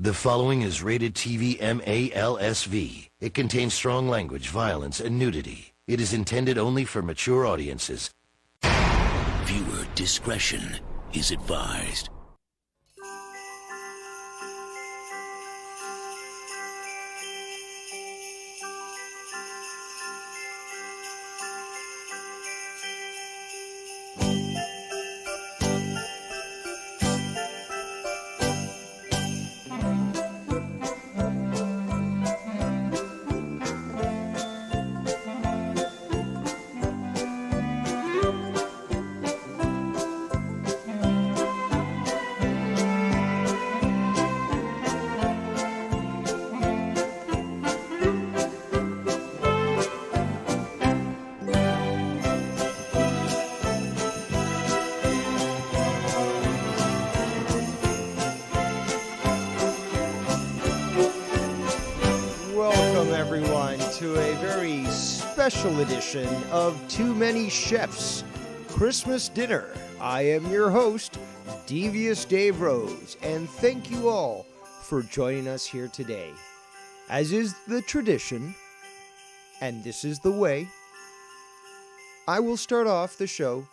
The following is rated TV MALSV. It contains strong language, violence, and nudity. It is intended only for mature audiences. Viewer discretion is advised. Special edition of Too Many Chefs Christmas Dinner. I am your host, Devious Dave Rose, and thank you all for joining us here today. As is the tradition, and this is the way, I will start off the show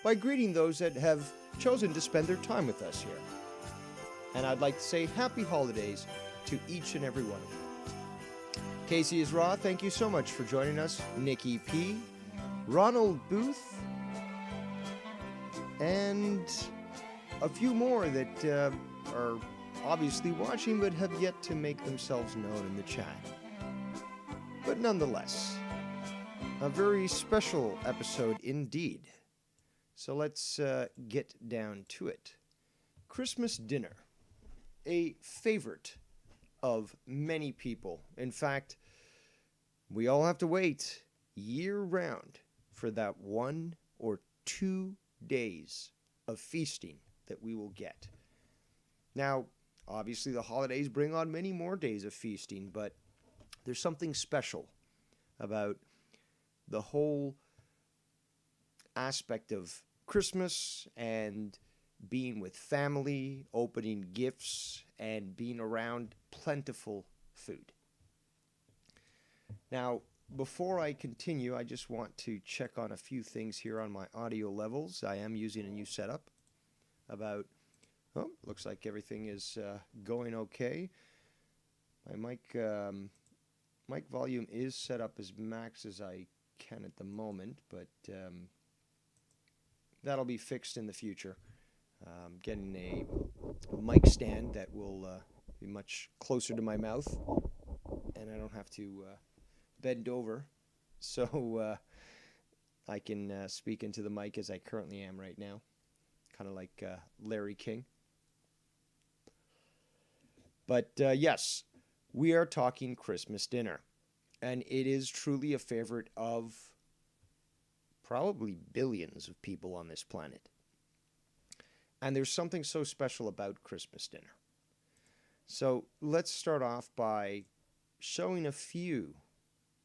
by greeting those that have chosen to spend their time with us here. And I'd like to say happy holidays to each and every one of you. Casey is Raw, thank you so much for joining us. Nikki P, Ronald Booth, and a few more that are obviously watching but have yet to make themselves known in the chat. But nonetheless, a very special episode indeed. So let's get down to it. Christmas dinner, a favorite of many people. In fact, we all have to wait year-round for that 1 or 2 days of feasting that we will get. Now, obviously the holidays bring on many more days of feasting, but there's something special about the whole aspect of Christmas and being with family, opening gifts, and being around plentiful food. Now, before I continue, I just want to check on a few things here on my audio levels. I am using a new setup. Looks like everything is going okay. My mic volume is set up as max as I can at the moment, but that'll be fixed in the future. Getting a mic stand that will be much closer to my mouth, and I don't have to bend over, so I can speak into the mic as I currently am right now, kind of like Larry King. But yes, we are talking Christmas dinner, and it is truly a favorite of probably billions of people on this planet. And there's something so special about Christmas dinner. So let's start off by showing a few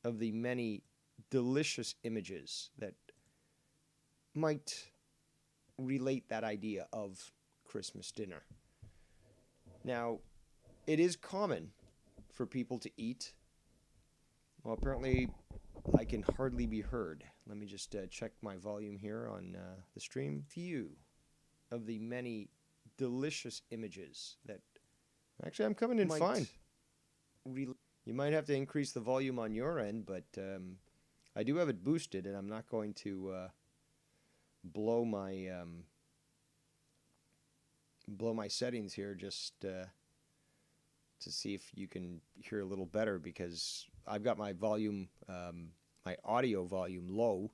of the many delicious images that might relate that idea of Christmas dinner. Now, it is common for people to eat. Well, apparently I can hardly be heard. Let me just check my volume here on the stream. Few of the many delicious images that actually I'm coming in fine. You might have to increase the volume on your end, but I do have it boosted, and I'm not going to blow my settings here just to see if you can hear a little better, because I've got my volume, my audio volume low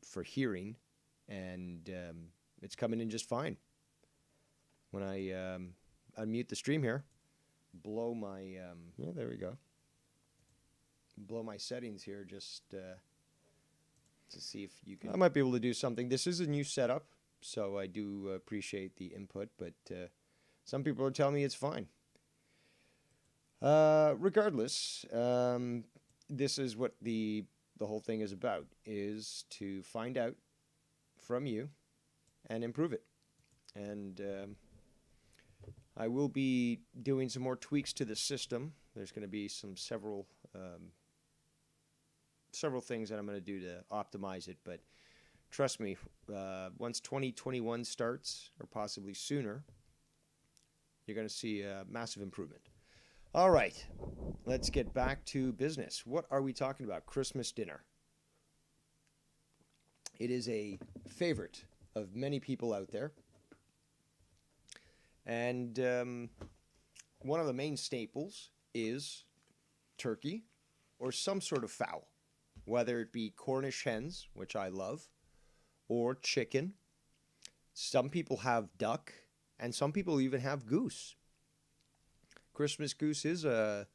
for hearing, and it's coming in just fine. When I unmute the stream here, blow my there we go. Blow my settings here just to see if you can. I might be able to do something. This is a new setup, so I do appreciate the input, but some people are telling me it's fine. Regardless, this is what the whole thing is about, is to find out from you and improve it. And I will be doing some more tweaks to the system. There's going to be several things that I'm going to do to optimize it, but trust me, once 2021 starts, or possibly sooner, you're going to see a massive improvement. All right, let's get back to business. What are we talking about? Christmas dinner. It is a favorite of many people out there. And one of the main staples is turkey or some sort of fowl, whether it be Cornish hens, which I love, or chicken. Some people have duck, and some people even have goose. Christmas goose is a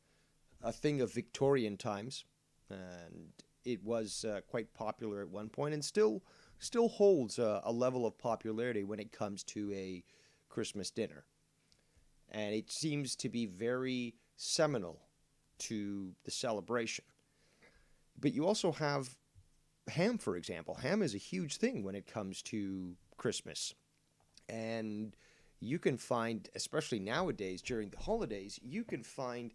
thing of Victorian times, and it was quite popular at one point, and still holds a level of popularity when it comes to a Christmas dinner. And it seems to be very seminal to the celebration. But you also have ham, for example. Ham is a huge thing when it comes to Christmas. And you can find, especially nowadays during the holidays, you can find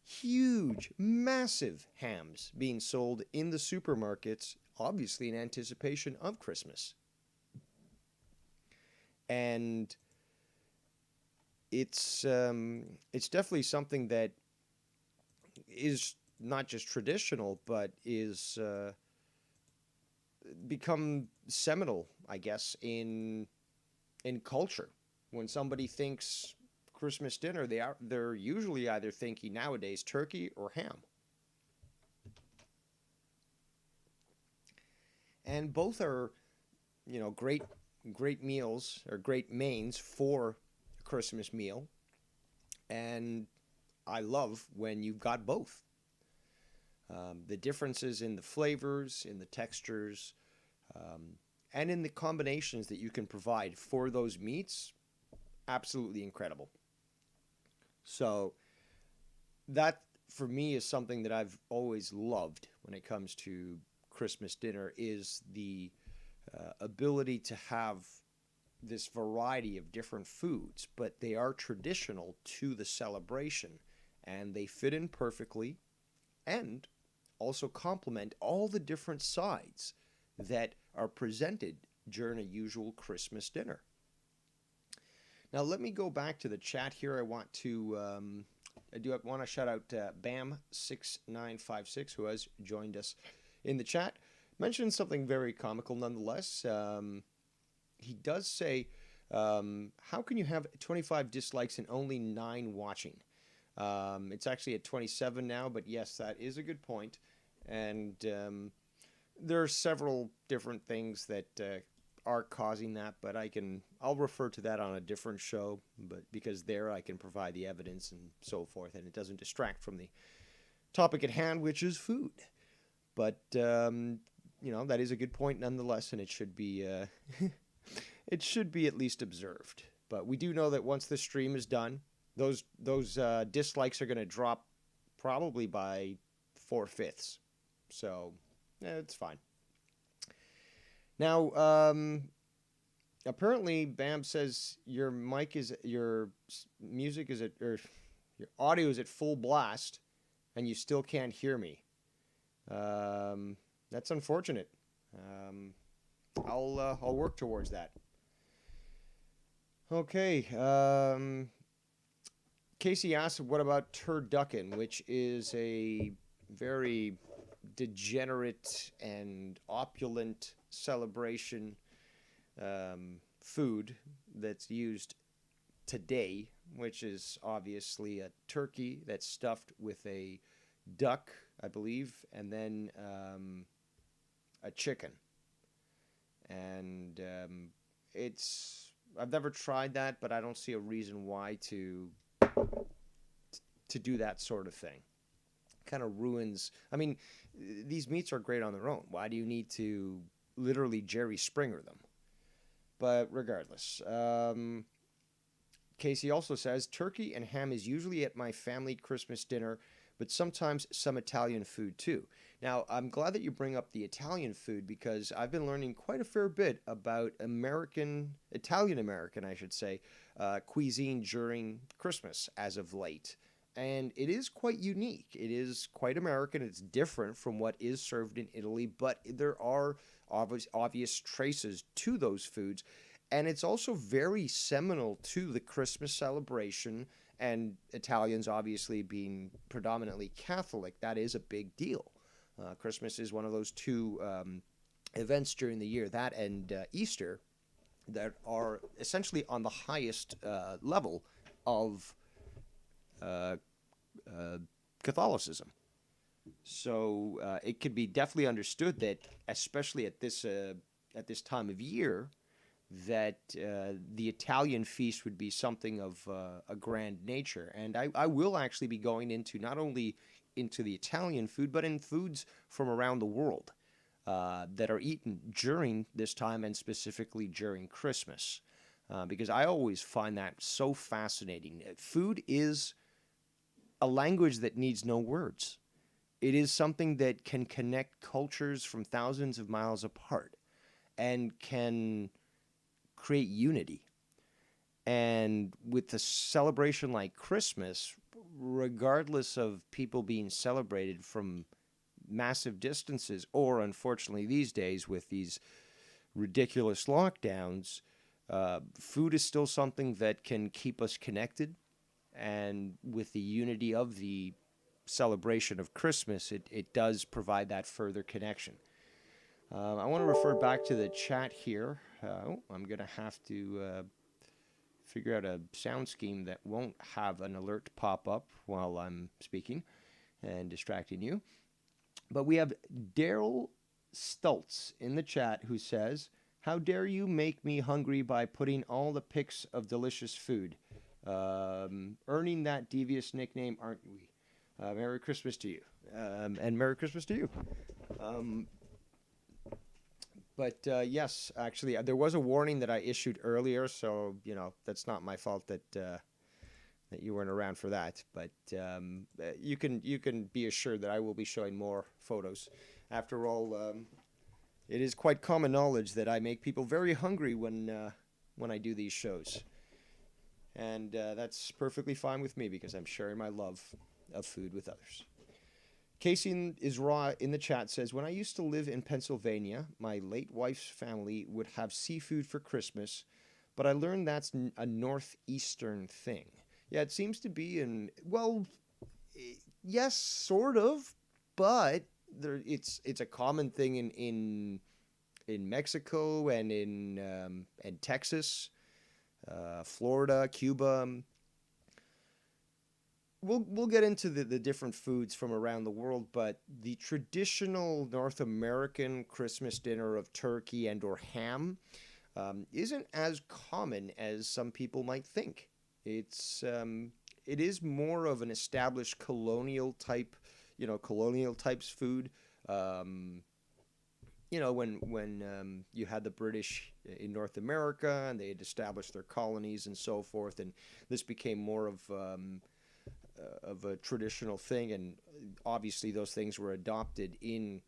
huge, massive hams being sold in the supermarkets, obviously in anticipation of Christmas. And it's definitely something that is not just traditional, but is become seminal, I guess, in culture. When somebody thinks Christmas dinner, they're usually either thinking nowadays turkey or ham. And both are, great meals or great mains for a Christmas meal. And I love when you've got both. The differences in the flavors, in the textures, and in the combinations that you can provide for those meats, absolutely incredible. So that, for me, is something that I've always loved when it comes to Christmas dinner, is the ability to have this variety of different foods, but they are traditional to the celebration, and they fit in perfectly and also complement all the different sides that are presented during a usual Christmas dinner. Now, let me go back to the chat here. I want to shout out Bam6956, who has joined us in the chat. Mentioned something very comical nonetheless. He does say, how can you have 25 dislikes and only 9 watching? It's actually at 27 now, but yes, that is a good point. And there are several different things that are causing that, but I'll refer to that on a different show, but because there I can provide the evidence and so forth, and it doesn't distract from the topic at hand, which is food. But that is a good point nonetheless, and it should be it should be at least observed. But we do know that once the stream is done, those dislikes are going to drop probably by 4/5. So it's fine. Now, apparently, Bam says your music is your audio is at full blast, and you still can't hear me. That's unfortunate. I'll work towards that. Okay. Casey asked, what about turducken, which is a very degenerate and opulent celebration food that's used today, which is obviously a turkey that's stuffed with a duck, I believe, and then a chicken. And I've never tried that, but I don't see a reason why to do that sort of thing. Kind of ruins. I mean, these meats are great on their own. Why do you need to literally Jerry Springer them? But regardless, Casey also says, turkey and ham is usually at my family Christmas dinner, but sometimes some Italian food too. Now, I'm glad that you bring up the Italian food because I've been learning quite a fair bit about Italian American, I should say, cuisine during Christmas as of late. And it is quite unique. It is quite American. It's different from what is served in Italy, but there are obvious traces to those foods. And it's also very seminal to the Christmas celebration. And Italians, obviously, being predominantly Catholic, that is a big deal. Christmas is one of those two events during the year, that and Easter, that are essentially on the highest level of Catholicism. So it could be definitely understood that, especially at this time of year, that the Italian feast would be something of a grand nature. And I will actually be going into not only into the Italian food, but in foods from around the world that are eaten during this time and specifically during Christmas. Because I always find that so fascinating. Food is a language that needs no words. It is something that can connect cultures from thousands of miles apart and can create unity. And with a celebration like Christmas, regardless of people being celebrated from massive distances, or unfortunately these days with these ridiculous lockdowns, food is still something that can keep us connected. And with the unity of the celebration of Christmas, it does provide that further connection. I want to refer back to the chat here. I'm going to have to figure out a sound scheme that won't have an alert pop up while I'm speaking and distracting you. But we have Daryl Stultz in the chat who says, "How dare you make me hungry by putting all the pics of delicious food? Earning that devious nickname, aren't we? Merry Christmas to you." And Merry Christmas to you. But yes, actually, there was a warning that I issued earlier, so that's not my fault that you weren't around for that. But you can be assured that I will be showing more photos. After all, it is quite common knowledge that I make people very hungry when I do these shows, and that's perfectly fine with me because I'm sharing my love of food with others. Casey is raw in the chat says, "When I used to live in Pennsylvania, my late wife's family would have seafood for Christmas, but I learned that's a northeastern thing." Yeah, it seems to be yes, sort of, but it's a common thing in Mexico and in Texas, Florida, Cuba. We'll get into the different foods from around the world, but the traditional North American Christmas dinner of turkey and or ham isn't as common as some people might think. It is more of an established colonial types food. When you had the British in North America and they had established their colonies and so forth, and this became more of a traditional thing, and obviously those things were adopted in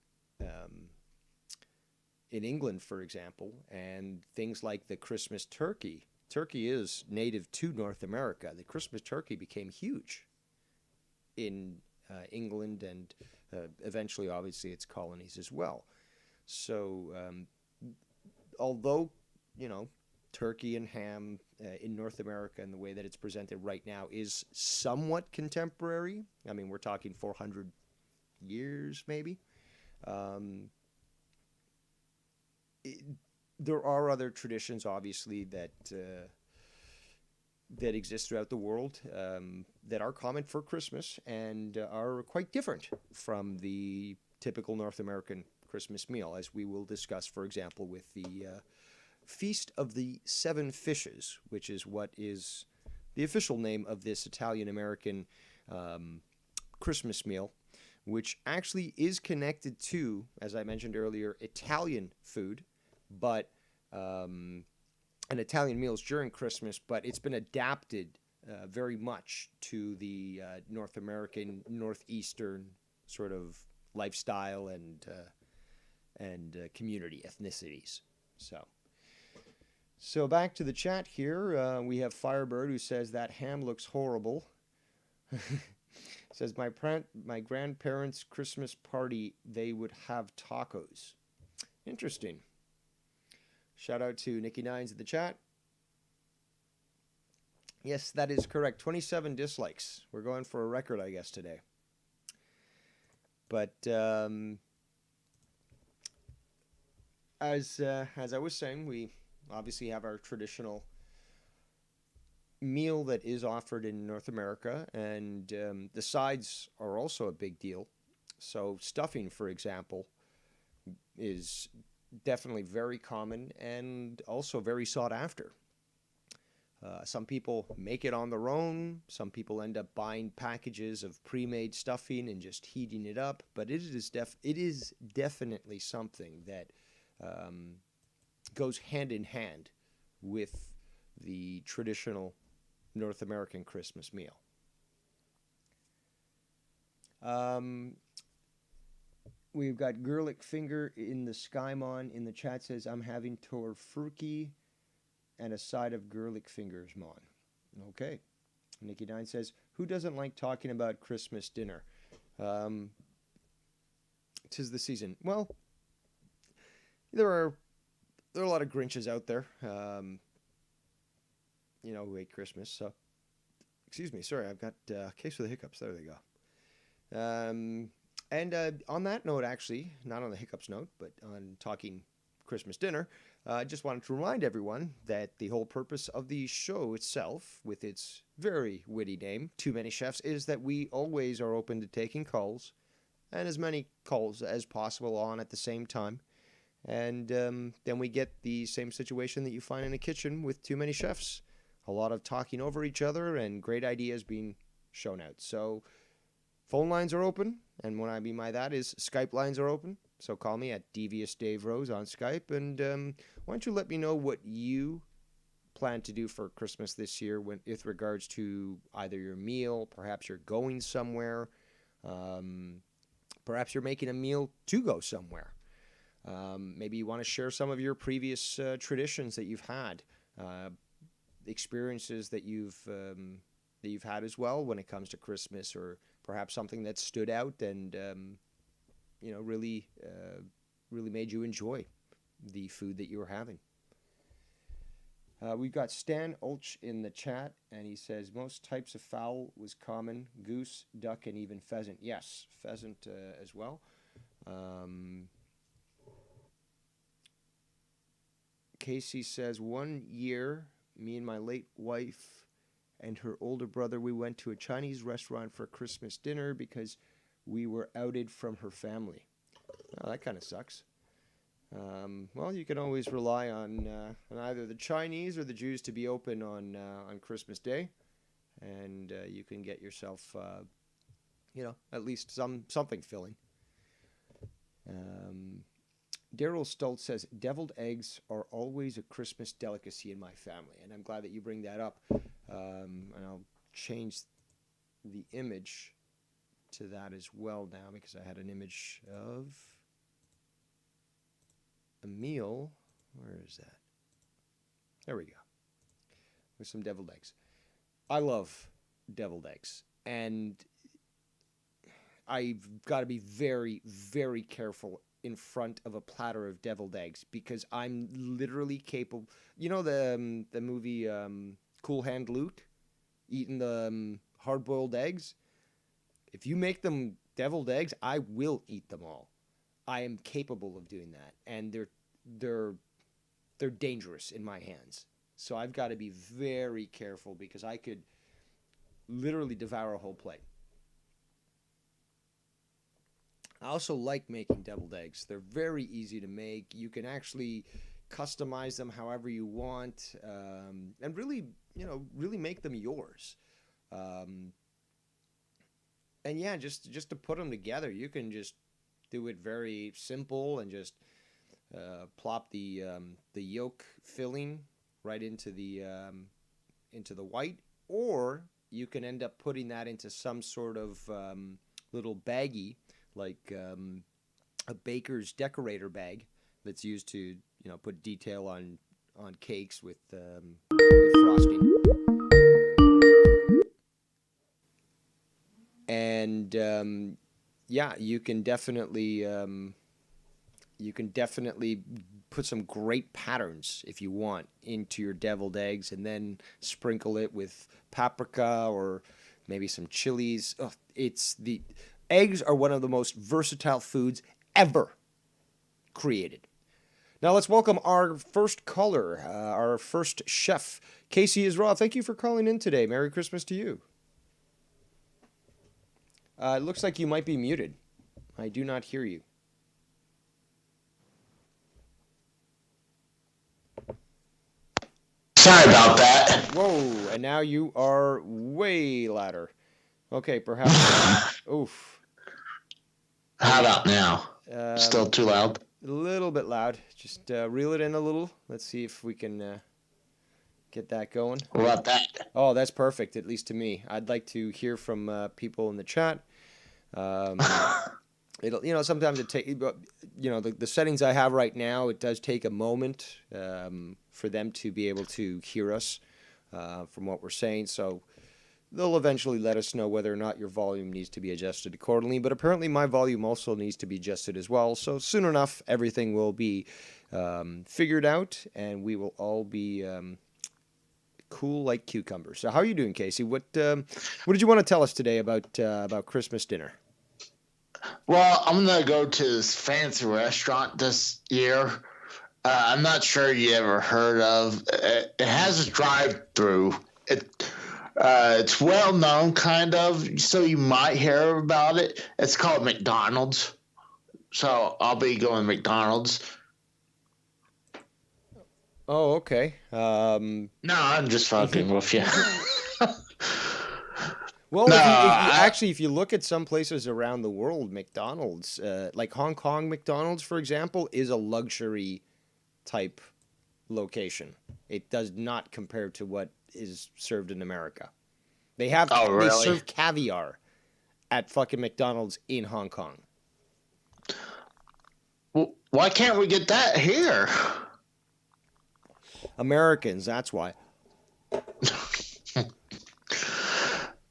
England, for example, and things like the Christmas turkey. Turkey is native to North America. The Christmas turkey became huge in England and eventually, obviously, its colonies as well. So, although, turkey and ham in North America and the way that it's presented right now is somewhat contemporary. I mean, we're talking 400 years, maybe. There are other traditions, obviously, that exist throughout the world that are common for Christmas and are quite different from the typical North American Christmas meal, as we will discuss, for example, with the Feast of the Seven Fishes, which is what is the official name of this Italian-American Christmas meal, which actually is connected to, as I mentioned earlier, Italian food, but an Italian meals during Christmas, but it's been adapted very much to the North American, Northeastern sort of lifestyle and community ethnicities. So back to the chat here. We have Firebird who says that ham looks horrible. Says my grandparents' Christmas party, they would have tacos. Interesting. Shout out to Nikki Nines in the chat. Yes, that is correct. 27 dislikes. We're going for a record, I guess, today. But as I was saying, we obviously have our traditional meal that is offered in North America, and the sides are also a big deal. So stuffing, for example, is definitely very common and also very sought after. Some people make it on their own. Some people end up buying packages of pre-made stuffing and just heating it up. But it is definitely something that goes hand in hand with the traditional North American Christmas meal. We've got Gerlich Finger in the Skymon in the chat says, I'm having Torfurki and a side of Gerlich Fingers, Mon. Okay. Nikki Nine says, who doesn't like talking about Christmas dinner? 'Tis the season. Well, there are a lot of Grinches out there, who hate Christmas. So, excuse me, sorry, I've got a case of the hiccups. There they go. And on that note, actually, not on the hiccups note, but on talking Christmas dinner, I just wanted to remind everyone that the whole purpose of the show itself, with its very witty name, Too Many Chefs, is that we always are open to taking calls, and as many calls as possible on at the same time. And then we get the same situation that you find in a kitchen with too many chefs. A lot of talking over each other and great ideas being shown out. So phone lines are open, and what I mean by that is Skype lines are open. So call me at Devious Dave Rose on Skype, and why don't you let me know what you plan to do for Christmas this year with regards to either your meal, perhaps you're going somewhere, perhaps you're making a meal to go somewhere. Maybe you want to share some of your previous traditions that you've had, experiences that you've had as well when it comes to Christmas, or perhaps something that stood out and really made you enjoy the food that you were having. We've got Stan Ulch in the chat, and he says most types of fowl was common: goose, duck, and even pheasant. Yes, pheasant as well. Casey says, 1 year, me and my late wife and her older brother, we went to a Chinese restaurant for Christmas dinner because we were outed from her family. Oh, that kind of sucks. Well, you can always rely on either the Chinese or the Jews to be open on Christmas Day, and you can get yourself, at least something filling. Daryl Stoltz says, deviled eggs are always a Christmas delicacy in my family. And I'm glad that you bring that up. And I'll change the image to that as well now, because I had an image of a meal. Where is that? There we go. With some deviled eggs. I love deviled eggs. And I've got to be very, very careful in front of a platter of deviled eggs, because I'm literally capable. You know the movie Cool Hand Luke, eating the hard-boiled eggs? If you make them deviled eggs, I will eat them all. I am capable of doing that, and they're dangerous in my hands. So I've got to be very careful, because I could literally devour a whole plate. I also like making deviled eggs. They're very easy to make. You can actually customize them however you want, and really make them yours. And yeah, just to put them together, you can just do it very simple and just plop the yolk filling right into the white, or you can end up putting that into some sort of little baggie like a baker's decorator bag that's used to, put detail on cakes with frosting. And yeah, you can definitely put some great patterns if you want into your deviled eggs, and then sprinkle it with paprika or maybe some chilies. Oh, the eggs are one of the most versatile foods ever created. Now let's welcome our first caller, our first chef, Casey Israel. Thank you for calling in today. Merry Christmas to you. It looks like you might be muted. I do not hear you. Sorry about that. Whoa, and now you are way louder. Okay, perhaps. Oof. How about now? Still too loud? A little bit loud. Just reel it in a little. Let's see if we can get that going. What about that? Oh, that's perfect, at least to me. I'd like to hear from people in the chat. Sometimes it take, the settings I have right now, it does take a moment for them to be able to hear us from what we're saying. So they'll eventually let us know whether or not your volume needs to be adjusted accordingly. But apparently my volume also needs to be adjusted as well. So soon enough, everything will be figured out, and we will all be cool like cucumbers. So how are you doing, Casey? What did you want to tell us today about Christmas dinner? Well, I'm going to go to this fancy restaurant this year. I'm not sure you ever heard of. It has a drive-through. It's well known, kind of, so you might hear about it. It's called McDonald's. So I'll be going to McDonald's. Oh, okay. No, I'm just fucking with you. Well, if you look at some places around the world, McDonald's, like Hong Kong McDonald's, for example, is a luxury type location. It does not compare to what is served in America. They serve caviar at fucking McDonald's in Hong Kong. Well, why can't we get that here? Americans, that's why.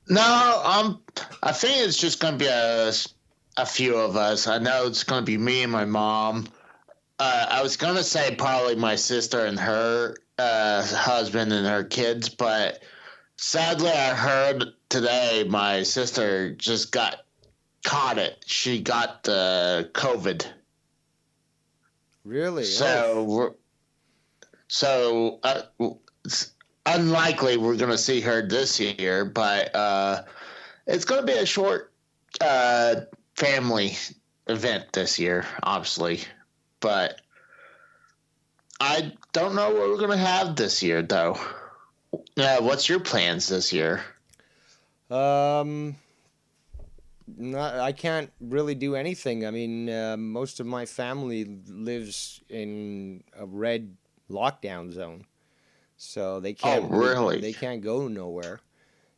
No, I think it's just going to be a few of us. I know it's going to be me and my mom. I was going to say probably my sister and her husband and her kids, but sadly I heard today my sister just caught it. She got the COVID. Really? So it's unlikely we're going to see her this year, but it's going to be a short family event this year, obviously. But I don't know what we're going to have this year, though. What's your plans this year? I can't really do anything. I mean, most of my family lives in a red lockdown zone. So they can't. Oh, really? They can't go nowhere,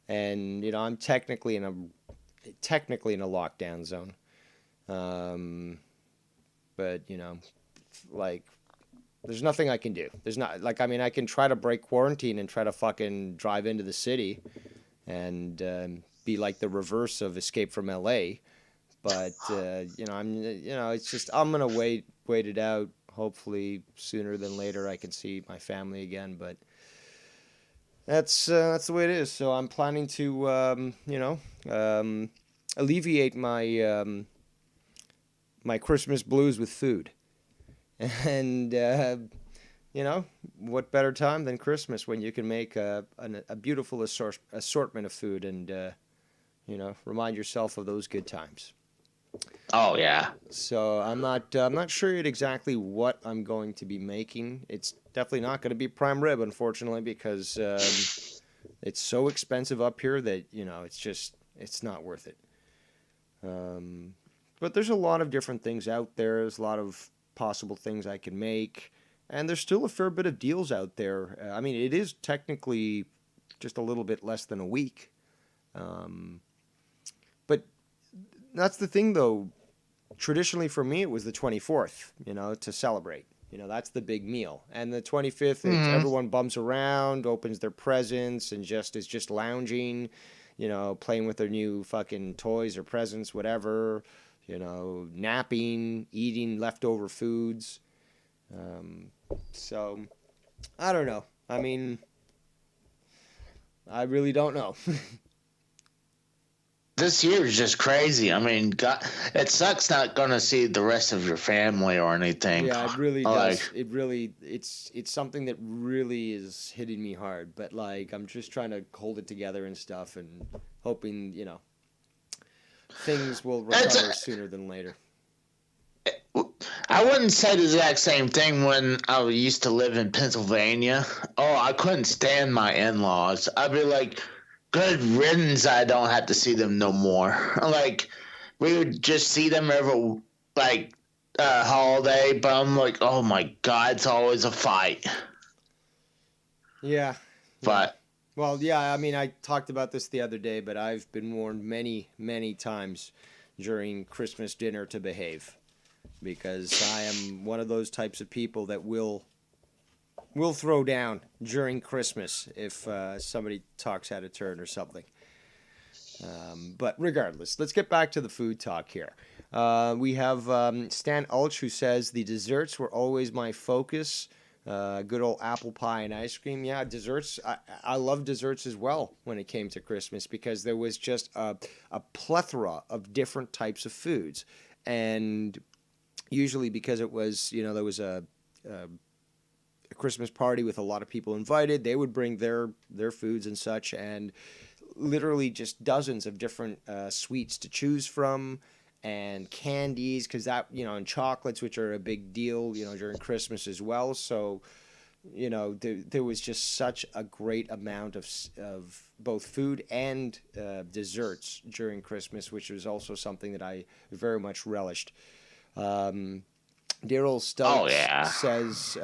and I'm technically in a lockdown zone, but like there's nothing I can do. There's not I can try to break quarantine and try to fucking drive into the city, and be like the reverse of Escape from L.A. But it's just I'm gonna wait it out. Hopefully sooner than later I can see my family again, but. That's the way it is. So I'm planning to, alleviate my my Christmas blues with food, and what better time than Christmas when you can make a beautiful assortment of food and remind yourself of those good times. Oh yeah. So I'm not sure yet exactly what I'm going to be making. It's definitely not going to be prime rib, unfortunately, because it's so expensive up here that it's not worth it. But there's a lot of different things out there. There's a lot of possible things I can make, and there's still a fair bit of deals out there. I mean, it is technically just a little bit less than a week, but that's the thing, though. traditionally for me, it was the 24th, to celebrate. That's the big meal. And the 25th, everyone bums around, opens their presents, and is just lounging, playing with their new fucking toys or presents, whatever, napping, eating leftover foods. So, I don't know. I mean, I really don't know. This year is just crazy. I mean, God, it sucks not going to see the rest of your family or anything. Yeah, it really does. It's something that really is hitting me hard. But I'm just trying to hold it together and stuff, and hoping things will recover sooner than later. I wouldn't say the exact same thing when I used to live in Pennsylvania. Oh, I couldn't stand my in-laws. I'd be like, good riddance, I don't have to see them no more. We would just see them every, holiday, but I'm like, oh my God, it's always a fight. Yeah. But. Well, yeah, I mean, I talked about this the other day, but I've been warned many, many times during Christmas dinner to behave. Because I am one of those types of people that will throw down during Christmas if somebody talks out of turn or something. But regardless, let's get back to the food talk here. We have Stan Ulch, who says, the desserts were always my focus. Good old apple pie and ice cream. Yeah, desserts. I love desserts as well when it came to Christmas, because there was just a plethora of different types of foods. And usually because it was, there was a Christmas party with a lot of people invited, they would bring their foods and such, and literally just dozens of different sweets to choose from, and candies, because that, and chocolates, which are a big deal, during Christmas as well. So, there was just such a great amount of both food and desserts during Christmas, which was also something that I very much relished. Daryl Stutz says,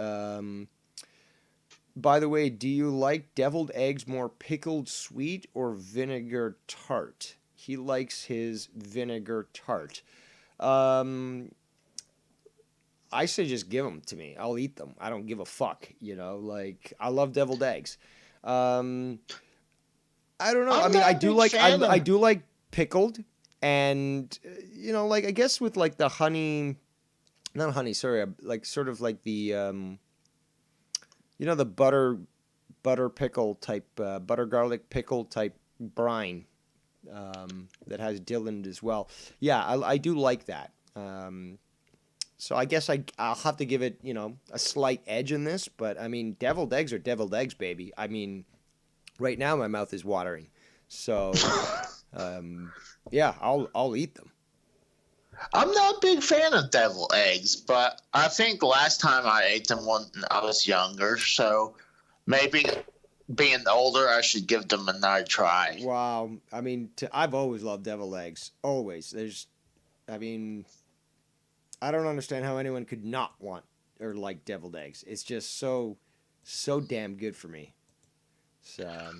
by the way, do you like deviled eggs more pickled sweet or vinegar tart? He likes his vinegar tart. I say just give them to me. I'll eat them. I don't give a fuck. I love deviled eggs. I don't know. I do like pickled. And, I guess with, the honey, not honey, sorry, sort of like the, the butter pickle type, butter garlic pickle type brine that has dill in it as well. Yeah, I do like that. So I guess I'll have to give it, a slight edge in this. But, deviled eggs are deviled eggs, baby. Right now my mouth is watering. So... yeah, I'll eat them. I'm not a big fan of deviled eggs, but I think last time I ate them when I was younger, so maybe being older, I should give them another try. Wow. I've always loved deviled eggs. Always. I don't understand how anyone could not want or like deviled eggs. It's just so damn good for me. So...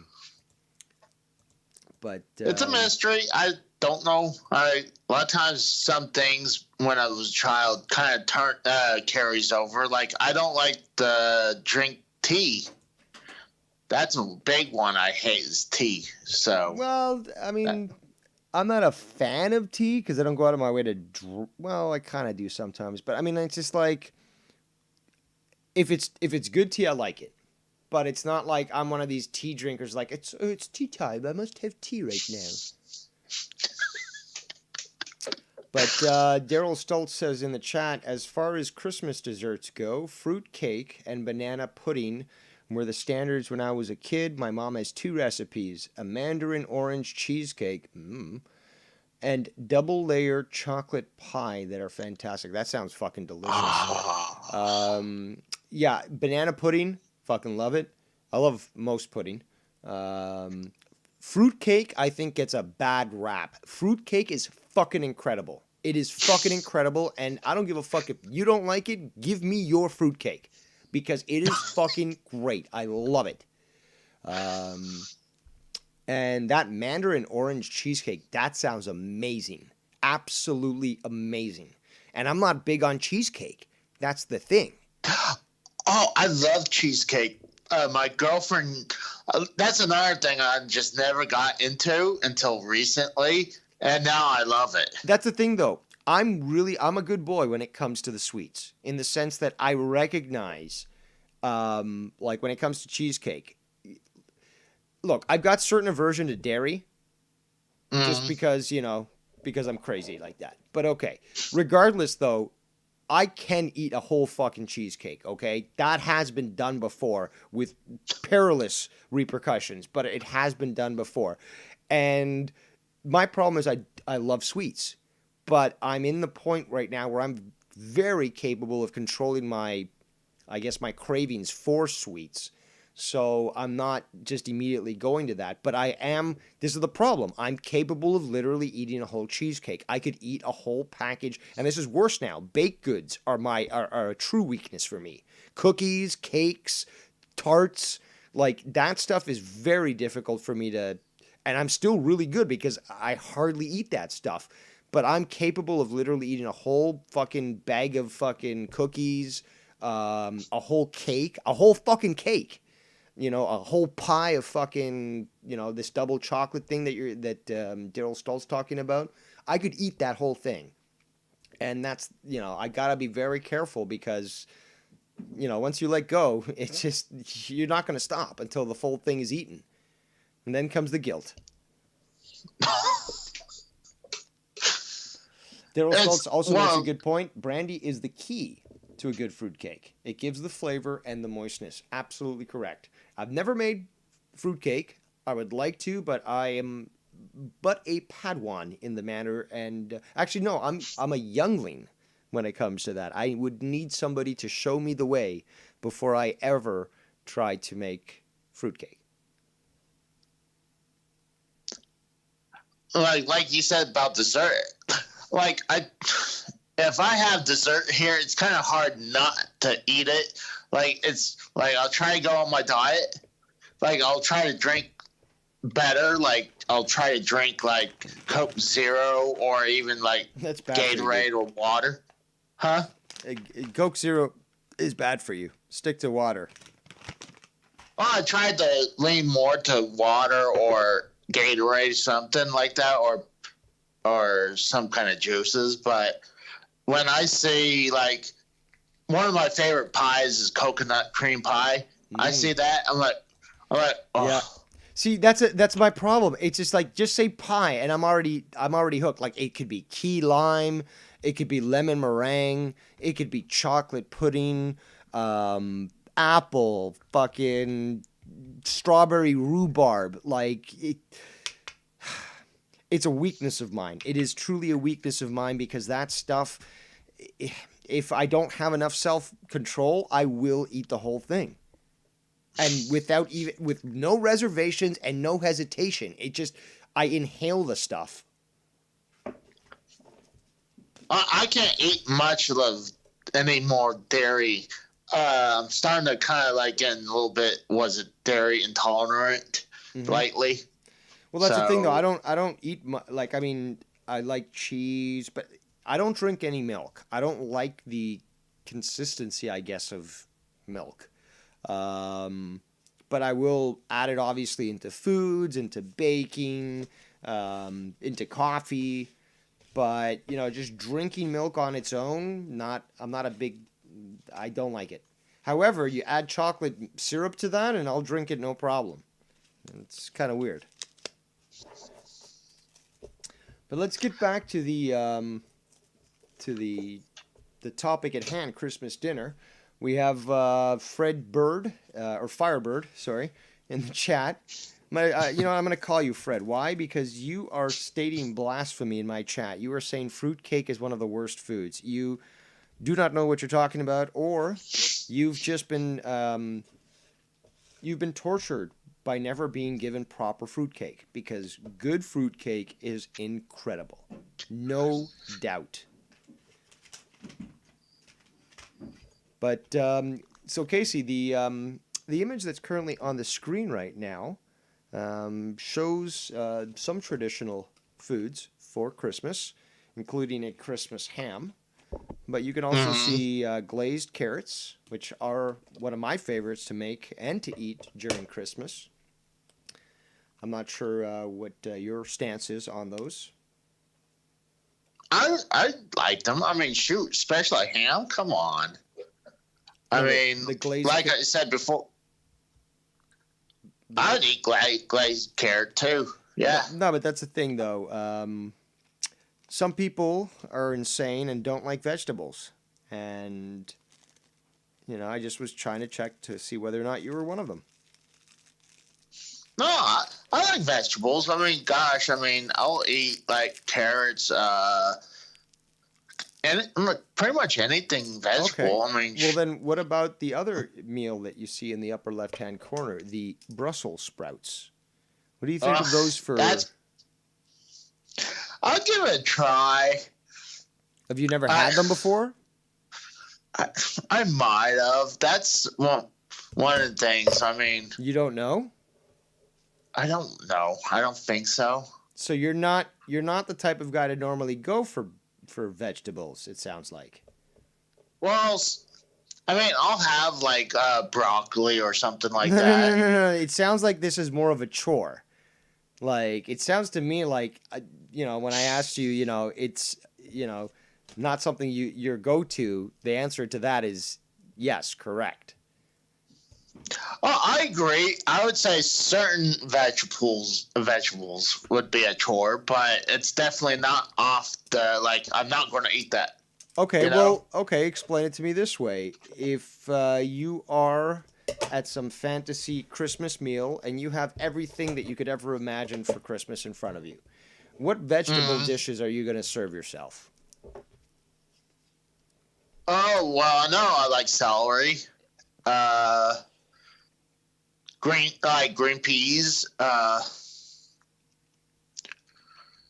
But it's a mystery. I don't know. A lot of times, some things when I was a child kind of carries over. I don't like the drink tea. That's a big one I hate is tea. So well, I'm not a fan of tea because I don't go out of my way to. Well, I kind of do sometimes, but it's just if it's good tea, I like it. But it's not like I'm one of these tea drinkers. It's tea time. I must have tea right now. But Daryl Stoltz says in the chat, as far as Christmas desserts go, fruit cake and banana pudding were the standards when I was a kid. My mom has 2 recipes: a mandarin orange cheesecake, and double layer chocolate pie that are fantastic. That sounds fucking delicious. Yeah, banana pudding. Fucking love it. I love most pudding. Fruitcake, I think, gets a bad rap. Fruitcake is fucking incredible. It is fucking incredible, and I don't give a fuck if you don't like it. Give me your fruitcake, because it is fucking great. I love it. And that mandarin orange cheesecake, that sounds amazing. Absolutely amazing. And I'm not big on cheesecake. That's the thing. Oh, I love cheesecake. My girlfriend, that's another thing I just never got into until recently, and now I love it. That's the thing, though. I'm a good boy when it comes to the sweets, in the sense that I recognize, like when it comes to cheesecake. Look, I've got certain aversion to dairy, just because, because I'm crazy like that. But okay. Regardless, though, I can eat a whole fucking cheesecake, okay? That has been done before with perilous repercussions, but it has been done before. And my problem is I love sweets, but I'm in the point right now where I'm very capable of controlling my cravings for sweets. So I'm not just immediately going to that, but this is the problem. I'm capable of literally eating a whole cheesecake. I could eat a whole package, and this is worse now. Baked goods are a true weakness for me. Cookies, cakes, tarts, like that stuff is very difficult for me to, and I'm still really good because I hardly eat that stuff. But I'm capable of literally eating a whole fucking bag of fucking cookies, a whole cake, a whole fucking cake. A whole pie of fucking, this double chocolate thing that Daryl Stull's talking about. I could eat that whole thing. And that's, I gotta be very careful because, once you let go, it's just, you're not going to stop until the full thing is eaten. And then comes the guilt. Daryl Stultz also makes a good point. Brandy is the key to a good fruitcake. It gives the flavor and the moistness. Absolutely correct. I've never made fruitcake. I would like to, but I am but a Padawan in the matter. And actually, no, I'm a youngling when it comes to that. I would need somebody to show me the way before I ever try to make fruitcake. Like you said about dessert, if I have dessert here, it's kind of hard not to eat it. It's like I'll try to go on my diet. I'll try to drink better. I'll try to drink Coke Zero or even That's bad Gatorade or water. Huh? Coke Zero is bad for you. Stick to water. Well, I tried to lean more to water or Gatorade, something like that, or some kind of juices. But when I see one of my favorite pies is coconut cream pie. I see that, I'm like, oh. Yeah. See, that's my problem. It's just say pie, and I'm already hooked. It could be key lime, it could be lemon meringue, it could be chocolate pudding, apple, fucking strawberry rhubarb. It's a weakness of mine. It is truly a weakness of mine because that stuff, if I don't have enough self-control, I will eat the whole thing. And with no reservations and no hesitation. I inhale the stuff. I can't eat much of any more dairy. I'm starting to kind of get a little bit, dairy intolerant lately. Well, that's the thing though. I don't eat I like cheese, but I don't drink any milk. I don't like the consistency, I guess, of milk. But I will add it obviously into foods, into baking, into coffee. But just drinking milk on its own, I don't like it. However, you add chocolate syrup to that, and I'll drink it no problem. It's kind of weird. But let's get back to the topic at hand, Christmas dinner. We have Fred Bird, or Firebird, sorry, in the chat. I'm going to call you Fred. Why? Because you are stating blasphemy in my chat. You are saying fruitcake is one of the worst foods. You do not know what you're talking about, or you've just been tortured by never being given proper fruitcake, because good fruitcake is incredible. No doubt. But, so Casey, the image that's currently on the screen right now shows some traditional foods for Christmas, including a Christmas ham. but you can also see glazed carrots, which are one of my favorites to make and to eat during Christmas. I'm not sure what your stance is on those. I like them. I mean, shoot, especially ham. Come on. I mean, the glazed like I said before, I'd eat glazed carrot too. Yeah. No, but that's the thing, though. Some people are insane and don't like vegetables. And, I just was trying to check to see whether or not you were one of them. No, I like vegetables. I mean, gosh, I'll eat like carrots, and pretty much anything vegetable. Okay. Well, then what about the other meal that you see in the upper left-hand corner, the Brussels sprouts? What do you think of those for... I'll give it a try. Have you never had them before? I might have. That's one of the things. I mean... You don't know? I don't know. I don't think so. So you're not the type of guy to normally go for vegetables, it sounds like. Well, I mean, I'll have like broccoli or something like that. No. It sounds like this is more of a chore. Like, it sounds to me like, when I asked you, it's, not something your go-to, the answer to that is yes, correct. Oh, I agree. I would say certain vegetables would be a chore, but it's definitely not off the, like, I'm not going to eat that. Okay, explain it to me this way. If you are at some fantasy Christmas meal and you have everything that you could ever imagine for Christmas in front of you, what vegetable dishes are you going to serve yourself? Oh, well, no, I like celery. Green peas.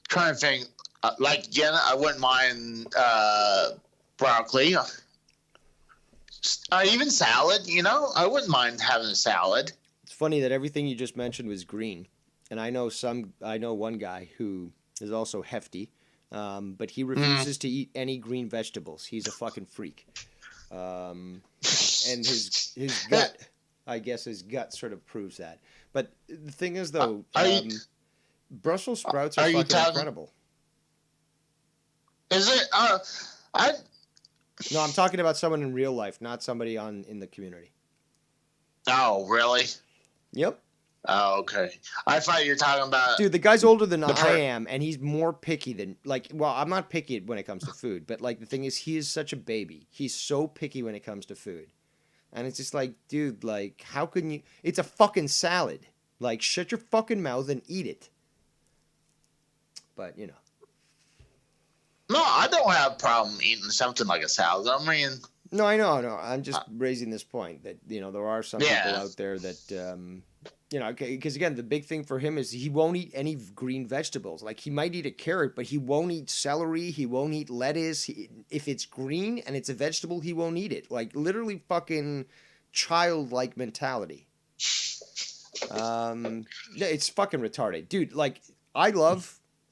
Trying to think. I wouldn't mind broccoli. Even salad. I wouldn't mind having a salad. It's funny that everything you just mentioned was green, and I know one guy who is also hefty, but he refuses to eat any green vegetables. He's a fucking freak, and his gut. I guess his gut sort of proves that. But the thing is, though, Brussels sprouts are fucking incredible. Is it? No, I'm talking about someone in real life, not somebody in the community. Oh, really? Yep. Oh, okay. I thought you were talking about... Dude, the guy's older than I am, and he's more picky than... I'm not picky when it comes to food, but, the thing is, he is such a baby. He's so picky when it comes to food. And it's just like, dude, how can you... It's a fucking salad. Shut your fucking mouth and eat it. But, No, I don't have a problem eating something like a salad. I mean... No, I know. I'm just raising this point that, there are some people out there that, because, again, the big thing for him is he won't eat any green vegetables. He might eat a carrot, but he won't eat celery. He won't eat lettuce. If it's green and it's a vegetable, he won't eat it. Literally fucking childlike mentality. It's fucking retarded. Dude,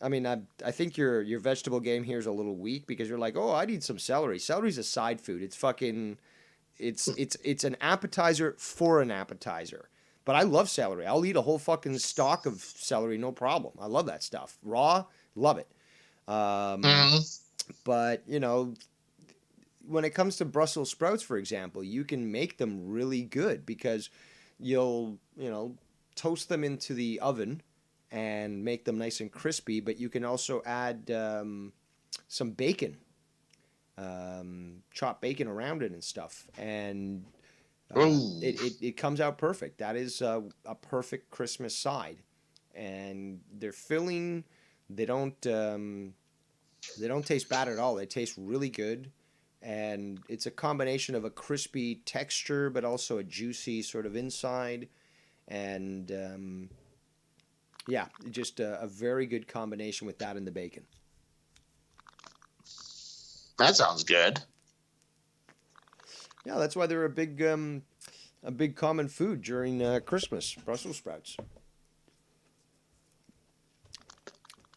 I think your vegetable game here is a little weak because you're like, oh, I'd eat some celery. Celery's a side food. It's fucking, it's an appetizer for an appetizer. But I love celery. I'll eat a whole fucking stalk of celery, no problem. I love that stuff. Raw, love it. But, when it comes to Brussels sprouts, for example, you can make them really good because you'll, toast them into the oven and make them nice and crispy, but you can also add some bacon, chopped bacon around it and stuff, and it comes out perfect. That is a perfect Christmas side, and they're filling. They don't taste bad at all. They taste really good, and it's a combination of a crispy texture, but also a juicy sort of inside, and just a very good combination with that and the bacon. That sounds good. Yeah, that's why they're a big common food during Christmas, Brussels sprouts.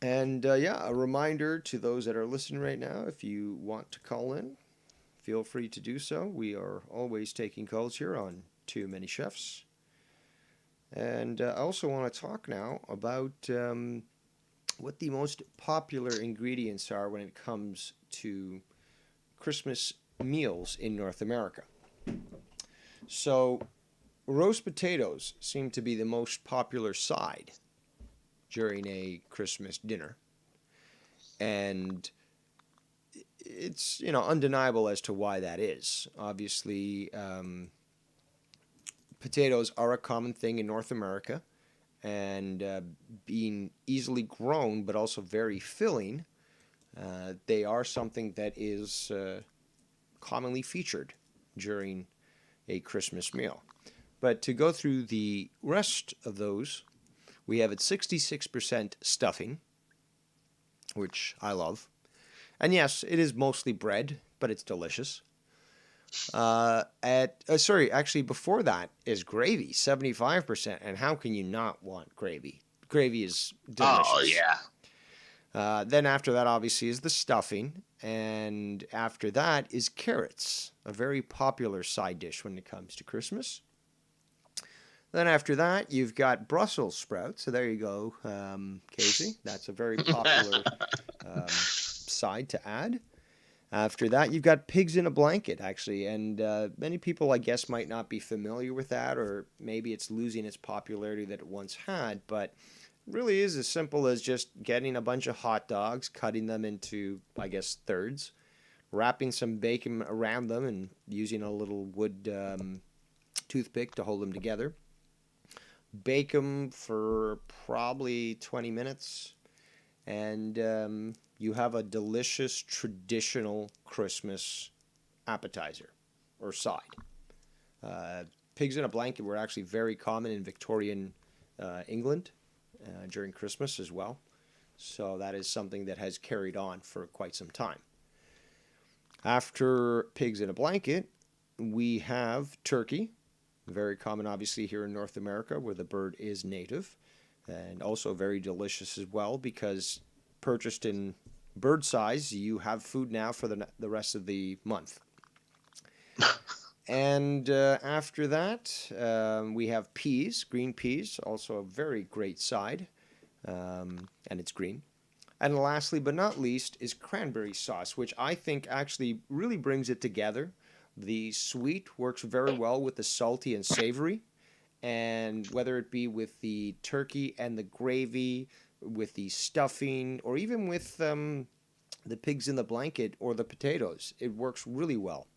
And a reminder to those that are listening right now, if you want to call in, feel free to do so. We are always taking calls here on Too Many Chefs. And I also want to talk now about what the most popular ingredients are when it comes to Christmas meals in North America. So, roast potatoes seem to be the most popular side during a Christmas dinner. And it's, undeniable as to why that is. Obviously, potatoes are a common thing in North America, and being easily grown but also very filling, they are something that is commonly featured during a Christmas meal. But to go through the rest of those, we have at 66% stuffing, which I love. And yes, it is mostly bread, but it's delicious. Actually, before that is gravy, 75%. And how can you not want gravy? Gravy is delicious. Oh, yeah. Then after that, obviously, is the stuffing. And after that is carrots, a very popular side dish when it comes to Christmas. Then after that, you've got Brussels sprouts. So there you go, Casey. That's a very popular side to add. After that, you've got pigs in a blanket, actually. And many people, I guess, might not be familiar with that, or maybe it's losing its popularity that it once had. But it really is as simple as just getting a bunch of hot dogs, cutting them into, I guess, thirds, wrapping some bacon around them, and using a little wood toothpick to hold them together. Bake them for probably 20 minutes, and you have a delicious traditional Christmas appetizer or side. Pigs in a blanket were actually very common in Victorian England during Christmas as well. So that is something that has carried on for quite some time. After pigs in a blanket, we have turkey. Very common, obviously, here in North America, where the bird is native, and also very delicious as well, because purchased in bird size, you have food now for the rest of the month. And after that, we have peas, green peas, also a very great side, and it's green. And lastly, but not least, is cranberry sauce, which I think actually really brings it together. The sweet works very well with the salty and savory, and whether it be with the turkey and the gravy, with the stuffing, or even with the pigs in the blanket or the potatoes, it works really well.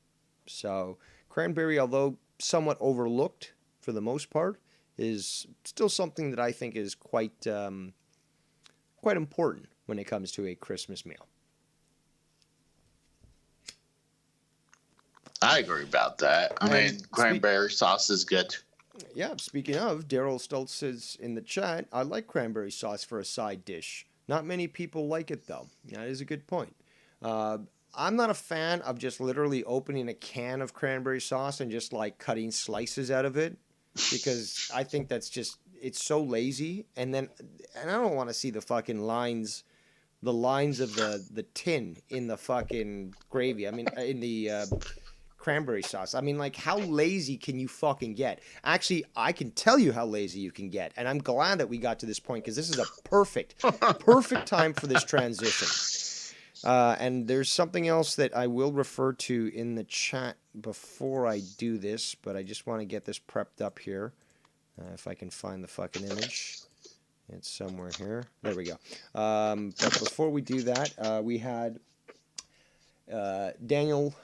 So cranberry, although somewhat overlooked for the most part, is still something that I think is quite important when it comes to a Christmas meal. I agree about that. I mean, cranberry sauce is good. Yeah, speaking of, Daryl Stoltz says in the chat, I like cranberry sauce for a side dish. Not many people like it, though. That is a good point. I'm not a fan of just literally opening a can of cranberry sauce and just like cutting slices out of it, because I think that's just, it's so lazy. And I don't want to see the fucking lines of the tin in the fucking gravy. I mean, in the cranberry sauce. I mean, like, how lazy can you fucking get? Actually, I can tell you how lazy you can get, and I'm glad that we got to this point, because this is a perfect time for this transition. And there's something else that I will refer to in the chat before I do this, but I just want to get this prepped up here. If I can find the fucking image. It's somewhere here. There we go. But before we do that, we had Daryl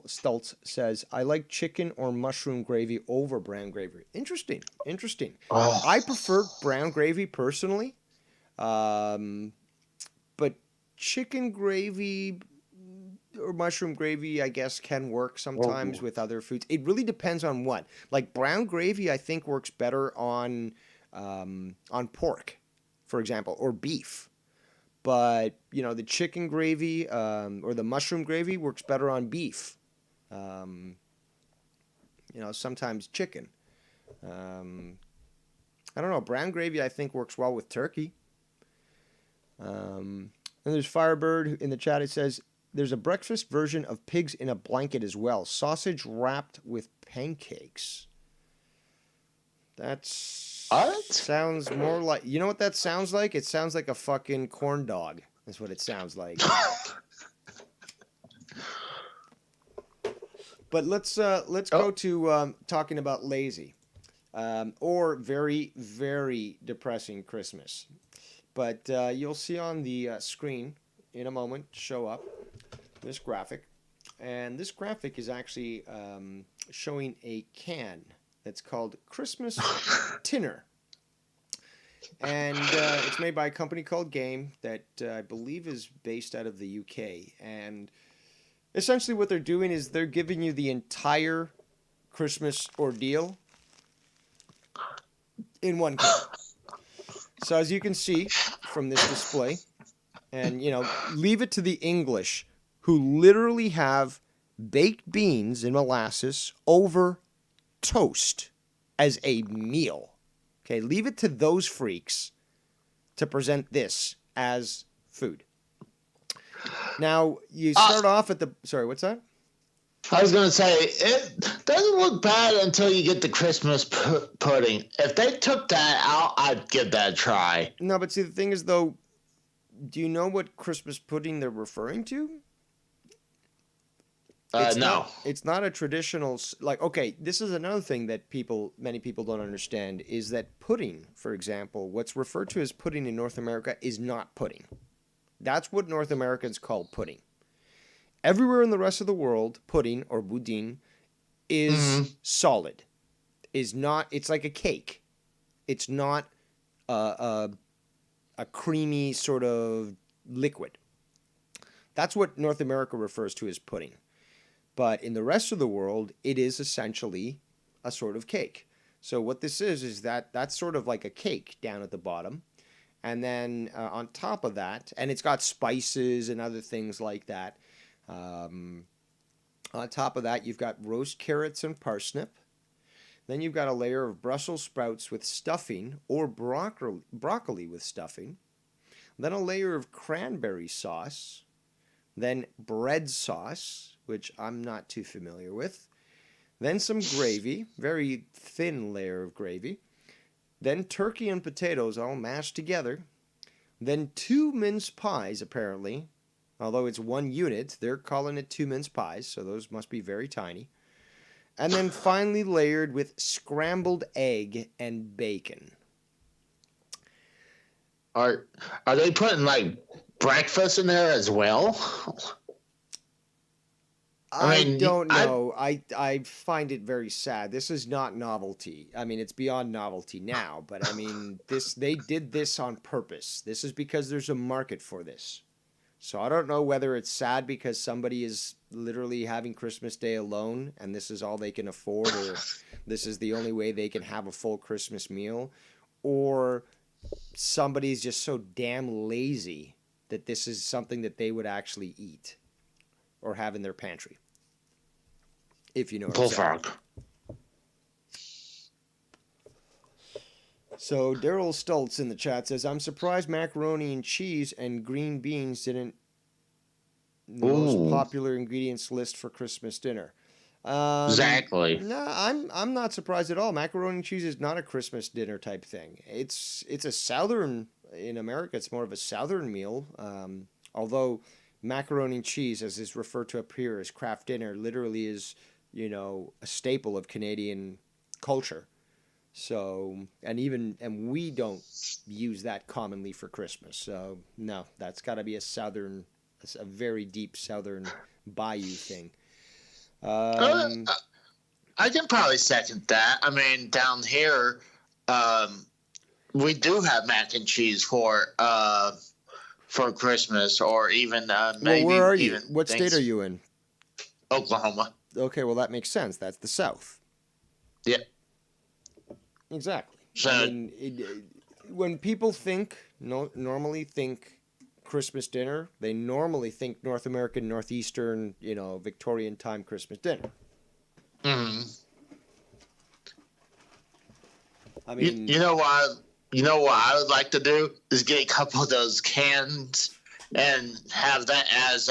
Stultz says, I like chicken or mushroom gravy over brown gravy. Interesting. Oh. I prefer brown gravy personally. But chicken gravy or mushroom gravy, I guess, can work sometimes with other foods. It really depends on what. Like brown gravy, I think works better on pork, for example, or beef. But, the chicken gravy or the mushroom gravy works better on beef. Sometimes chicken. I don't know. Brown gravy, I think, works well with turkey. And there's Firebird in the chat. It says, there's a breakfast version of pigs in a blanket as well. Sausage wrapped with pancakes. That's What? sounds more like, you know what that sounds like? It sounds like a fucking corn dog. That's what it sounds like. But let's go to talking about lazy, or very, very depressing Christmas. But you'll see on the screen in a moment show up this graphic, and this graphic is actually showing a can that's called Christmas Tinner, and it's made by a company called Game that I believe is based out of the UK. And essentially what they're doing is they're giving you the entire Christmas ordeal in one can. So as you can see from this display, and leave it to the English, who literally have baked beans and molasses over toast as a meal. Okay, leave it to those freaks to present this as food. Now, you start off at the... Sorry, what's that? I was going to say, it doesn't look bad until you get the Christmas pudding. If they took that out, I'd give that a try. No, but see, the thing is, though, do you know what Christmas pudding they're referring to? No. It's not a traditional... okay, this is another thing that many people don't understand, is that pudding, for example, what's referred to as pudding in North America is not pudding. That's what North Americans call pudding. Everywhere in the rest of the world, pudding or boudin is solid. It's like a cake. It's not a creamy sort of liquid. That's what North America refers to as pudding. But in the rest of the world, it is essentially a sort of cake. So what this is that's sort of like a cake down at the bottom. And then on top of that, and it's got spices and other things like that. On top of that, you've got roast carrots and parsnip. Then you've got a layer of Brussels sprouts with stuffing, or broccoli with stuffing. Then a layer of cranberry sauce. Then bread sauce, which I'm not too familiar with. Then some gravy, very thin layer of gravy. Then turkey and potatoes all mashed together. Then 2 mince pies, apparently. Although it's one unit, they're calling it 2 mince pies, so those must be very tiny. And then finally layered with scrambled egg and bacon. Are they putting, breakfast in there as well? I don't know. I find it very sad. This is not novelty. I mean, it's beyond novelty now, but I mean, they did this on purpose. This is because there's a market for this. So I don't know whether it's sad because somebody is literally having Christmas Day alone and this is all they can afford, or this is the only way they can have a full Christmas meal, or somebody's just so damn lazy that this is something that they would actually eat or have in their pantry. If you know what I'm saying. So Daryl Stultz in the chat says, I'm surprised macaroni and cheese and green beans didn't the most popular ingredients list for Christmas dinner. Exactly. No, I'm not surprised at all. Macaroni and cheese is not a Christmas dinner type thing. It's a southern, in America, it's more of a southern meal. Although macaroni and cheese, as is referred to up here as Kraft Dinner, literally is, a staple of Canadian culture. So, and we don't use that commonly for Christmas. So, no, that's got to be a very deep southern bayou thing. I can probably second that. I mean, down here, we do have mac and cheese for Christmas, or even maybe. Well, where are you? What state are you in? Oklahoma. Okay, well that makes sense. That's the South. Yeah. Exactly. So, I mean, when people normally think Christmas dinner, they normally think North American, Northeastern, Victorian time Christmas dinner. Mm-hmm. I mean, you know what I would like to do is get a couple of those cans and have that as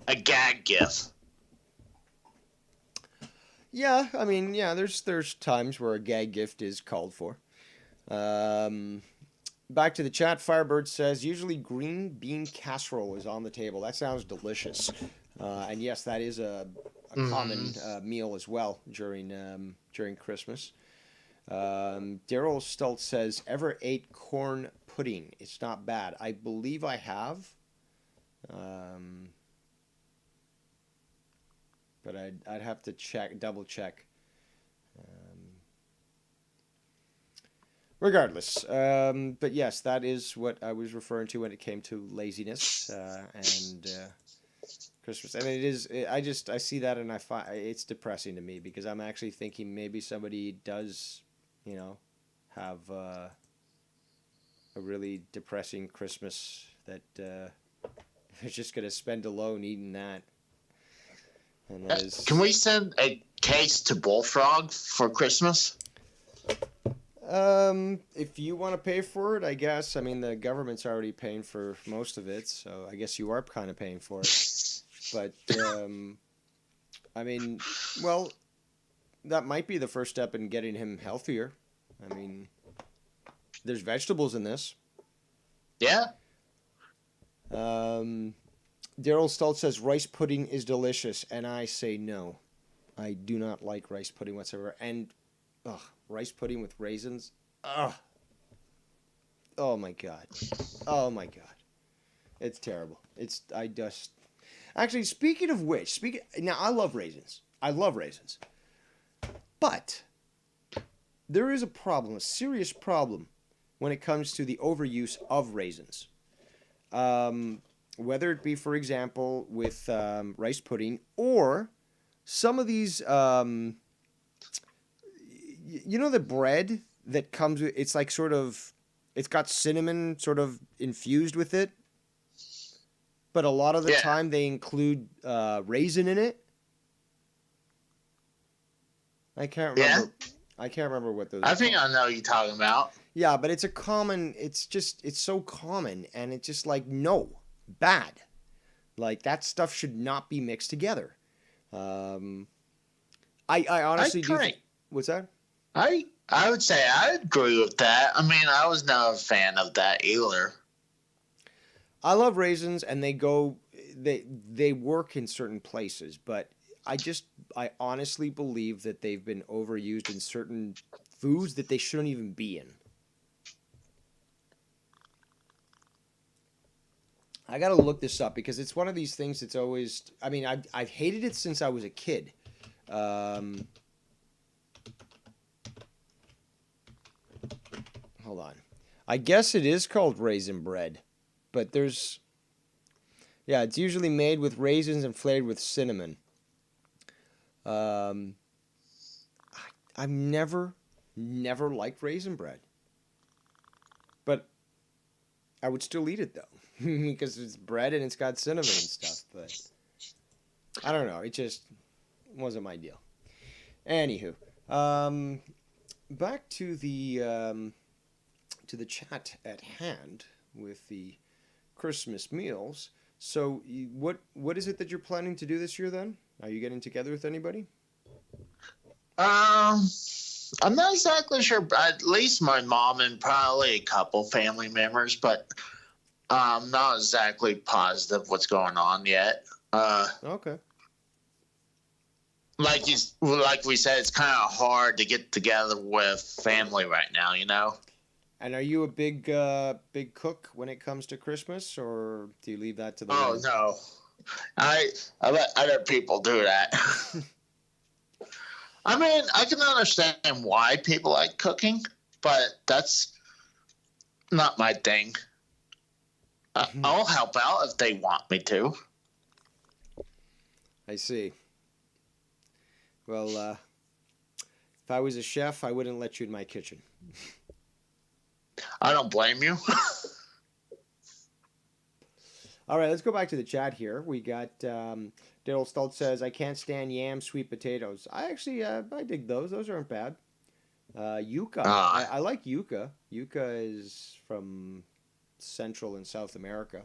a gag gift. Yeah, I mean, yeah, there's times where a gag gift is called for. Back to the chat, Firebird says, usually green bean casserole is on the table. That sounds delicious. And yes, that is a common meal as well during Christmas. Daryl Stultz says, ever ate corn pudding? It's not bad. I believe I have. But I'd have to double check. Regardless, but yes, that is what I was referring to when it came to laziness and Christmas. And it is, I see that and I find it's depressing to me because I'm actually thinking maybe somebody does, have a really depressing Christmas that they're just going to spend alone eating that. And that is... Can we send a case to Bullfrog for Christmas? If you want to pay for it, I guess. I mean, the government's already paying for most of it, so I guess you are kind of paying for it. But, I mean, well, that might be the first step in getting him healthier. I mean, there's vegetables in this. Yeah. Daryl Stultz says rice pudding is delicious, and I say no. I do not like rice pudding whatsoever. And, rice pudding with raisins? Ugh. Oh my god. Oh my god. It's terrible. Actually, speaking of which, now I love raisins. I love raisins. But there is a problem, a serious problem, when it comes to the overuse of raisins. Whether it be, for example, with rice pudding or some of these, the bread that comes with, it's like sort of, it's got cinnamon sort of infused with it. But a lot of the time they include raisin in it. I can't remember. Yeah. I can't remember what those. I think I know what you're talking about. Yeah, but it's so common, and it's just like, no, bad. Like, that stuff should not be mixed together. I honestly do. What's that? I would say I agree with that. I mean, I was not a fan of that either. I love raisins, and they work in certain places, but I honestly believe that they've been overused in certain foods that they shouldn't even be in. I got to look this up because it's one of these things that's always... I mean, I've hated it since I was a kid. Hold on. I guess it is called raisin bread. But there's... Yeah, it's usually made with raisins and flavored with cinnamon. I've never liked raisin bread. But I would still eat it, though. Because it's bread and it's got cinnamon and stuff. But I don't know. It just wasn't my deal. Anywho. Back to the chat at hand with the Christmas meals. So what is it that you're planning to do this year then? Are you getting together with anybody? I'm not exactly sure, but at least my mom and probably a couple family members, but I'm not exactly positive what's going on yet. Okay. Like we said, it's kind of hard to get together with family right now, And are you a big cook when it comes to Christmas, or do you leave that to the... Oh, no. I let other people do that. I mean, I can understand why people like cooking, but that's not my thing. I'll help out if they want me to. I see. Well, if I was a chef, I wouldn't let you in my kitchen. I don't blame you. All right, let's go back to the chat here. We got Daryl Stultz says, I can't stand yam, sweet potatoes. I actually, I dig those. Those aren't bad. Yuca. I like yuca. Yuca is from Central and South America.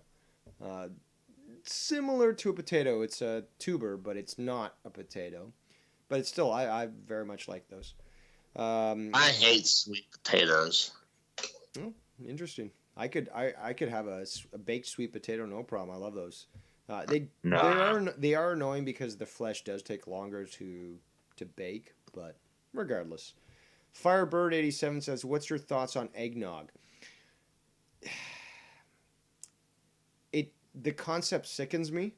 Similar to a potato. It's a tuber, but it's not a potato. But it's still, I very much like those. I hate sweet potatoes. Oh, interesting. I could have a baked sweet potato, no problem. I love those. They are annoying because the flesh does take longer to bake, but regardless. Firebird87 says, "What's your thoughts on eggnog?" The concept sickens me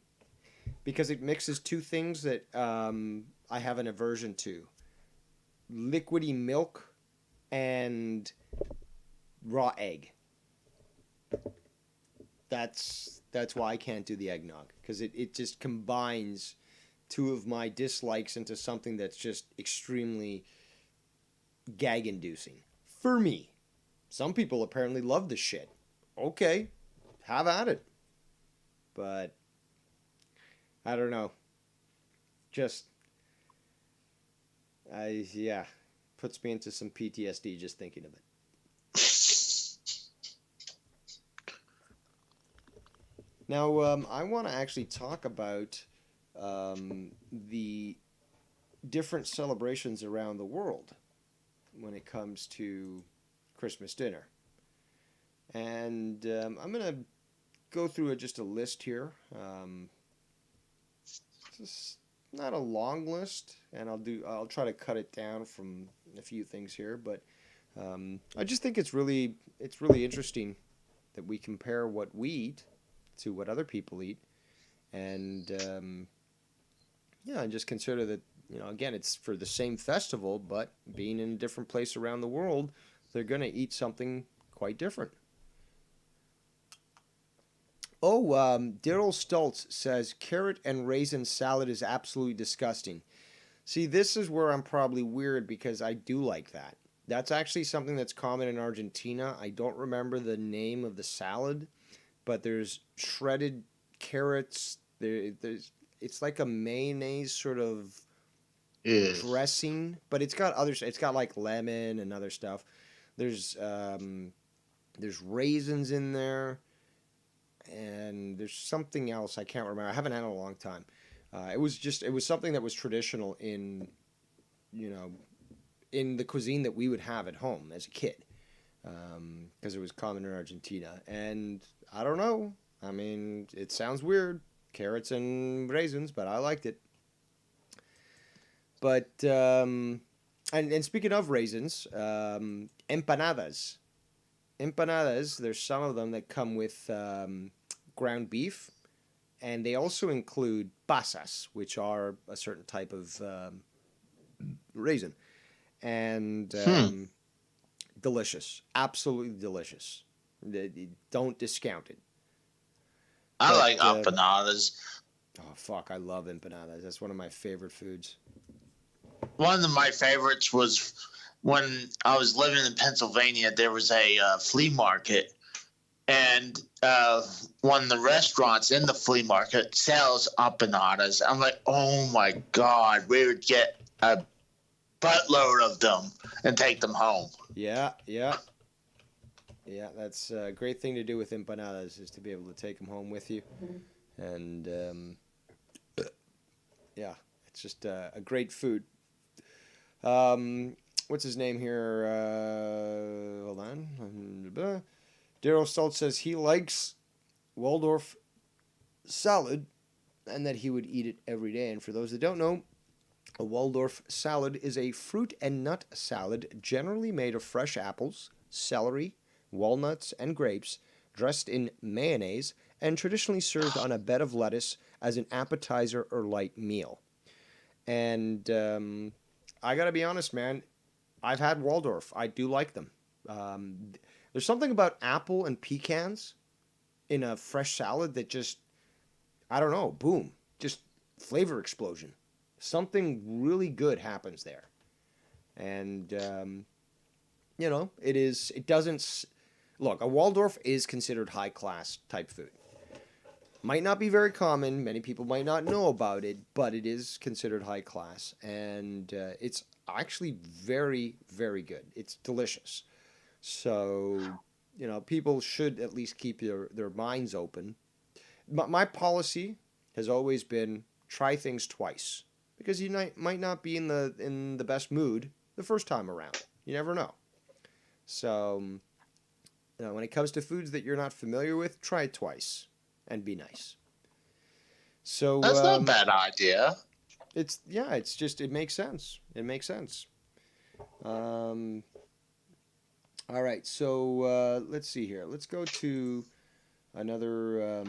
because it mixes two things that I have an aversion to: liquidy milk and raw egg. That's why I can't do the eggnog, because it just combines two of my dislikes into something that's just extremely gag-inducing for me. Some people apparently love this shit. Okay, have at it. But I don't know. Just puts me into some PTSD just thinking of it. Now, I want to actually talk about the different celebrations around the world when it comes to Christmas dinner. And I'm going to go through just a list here. It's not a long list, and I'll try to cut it down from a few things here, but I just think it's really interesting that we compare what we eat to what other people eat, and and just consider that, again, it's for the same festival, but being in a different place around the world, they're going to eat something quite different. Oh, Daryl Stultz says carrot and raisin salad is absolutely disgusting. See, this is where I'm probably weird, because I do like that. That's actually something that's common in Argentina. I don't remember the name of the salad, but there's shredded carrots. It's like a mayonnaise sort of dressing, but it's got it's got like lemon and other stuff. There's raisins in there, and there's something else I can't remember. I haven't had it in a long time. It was something that was traditional in the cuisine that we would have at home as a kid, because it was common in Argentina. And I don't know. I mean, it sounds weird, carrots and raisins, but I liked it. But and speaking of raisins, empanadas. Empanadas, there's some of them that come with ground beef, and they also include pasas, which are a certain type of raisin. And delicious. Absolutely delicious. Don't discount it. I like empanadas. Oh, fuck. I love empanadas. That's one of my favorite foods. One of my favorites was when I was living in Pennsylvania. There was a flea market, and one of the restaurants in the flea market sells empanadas. I'm like, oh my God, we would get a buttload of them and take them home. Yeah, that's a great thing to do with empanadas, is to be able to take them home with you. And it's just a great food. What's his name here? Hold on. Daryl Stultz says he likes Waldorf salad and that he would eat it every day. And for those that don't know, a Waldorf salad is a fruit and nut salad generally made of fresh apples, celery, walnuts, and grapes, dressed in mayonnaise, and traditionally served on a bed of lettuce as an appetizer or light meal. And I gotta be honest, man, I've had Waldorf. I do like them. There's something about apple and pecans in a fresh salad that just, I don't know, boom, just flavor explosion. Something really good happens there. And, it doesn't, look, a Waldorf is considered high class type food. Might not be very common. Many people might not know about it, but it is considered high class. And it's actually very, very good. It's delicious. So, people should at least keep their minds open. My policy has always been try things twice because you might not be in the best mood the first time around. You never know. So, when it comes to foods that you're not familiar with, try it twice and be nice. So That's not a bad idea. It's just it makes sense. It makes sense. All right, so let's see here. Let's go to another.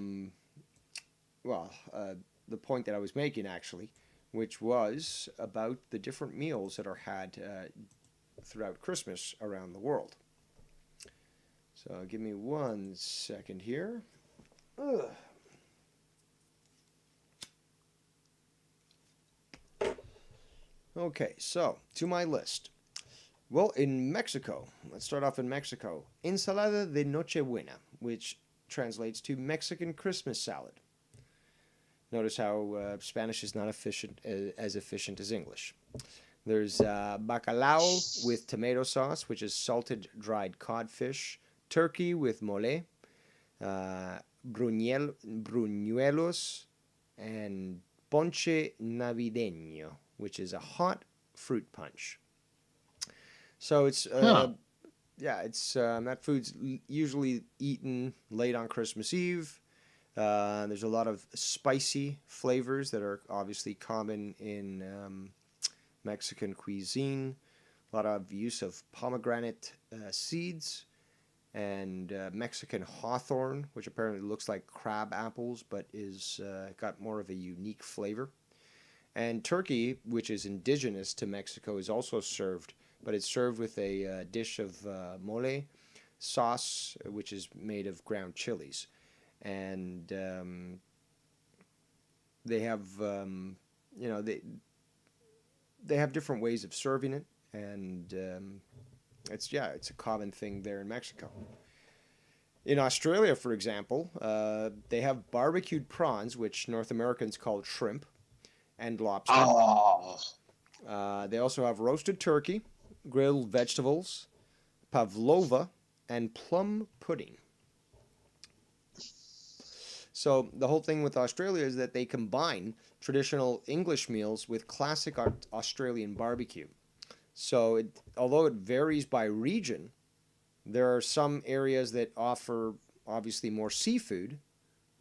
The point that I was making actually, which was about the different meals that are had throughout Christmas around the world. So give me 1 second here. Ugh. Okay, so to my list. Well, in Mexico, let's start off in Mexico. Ensalada de Nochebuena, which translates to Mexican Christmas salad. Notice how Spanish is not as efficient as English. There's bacalao with tomato sauce, which is salted dried codfish. Turkey with mole. Bruñuelos. And ponche navideño, which is a hot fruit punch. So it's that food's usually eaten late on Christmas Eve. There's a lot of spicy flavors that are obviously common in Mexican cuisine. A lot of use of pomegranate seeds and Mexican hawthorn, which apparently looks like crab apples but is got more of a unique flavor. And turkey, which is indigenous to Mexico, is also served, but it's served with a dish of mole sauce, which is made of ground chilies. And they have, they have different ways of serving it, and it's a common thing there in Mexico. In Australia, for example, they have barbecued prawns, which North Americans call shrimp, and lobster. Oh. They also have roasted turkey, grilled vegetables, pavlova, and plum pudding. So the whole thing with Australia is that they combine traditional English meals with classic Australian barbecue. So although it varies by region, there are some areas that offer obviously more seafood,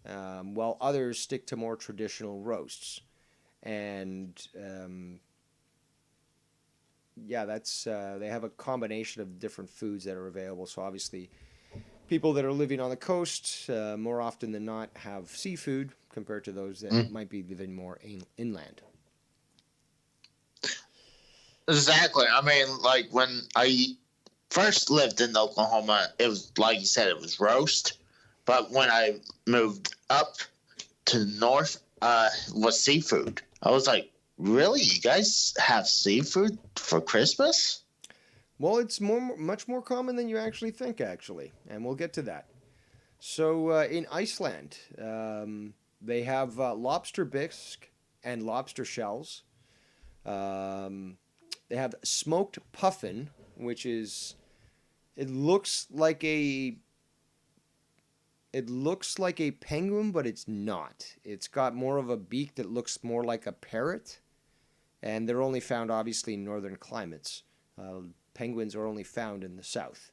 while others stick to more traditional roasts. And they have a combination of different foods that are available. So obviously, people that are living on the coast more often than not have seafood compared to those that might be living more inland. Exactly. I mean, like when I first lived in Oklahoma, it was like you said, it was roast. But when I moved up to the north, was seafood. I was like, really? You guys have seafood for Christmas? Well, it's much more common than you actually think, actually, and we'll get to that. So in Iceland, they have lobster bisque and lobster shells. They have smoked puffin, which is it looks like a penguin, but it's not. It's got more of a beak that looks more like a parrot, and they're only found obviously in northern climates. Penguins are only found in the south.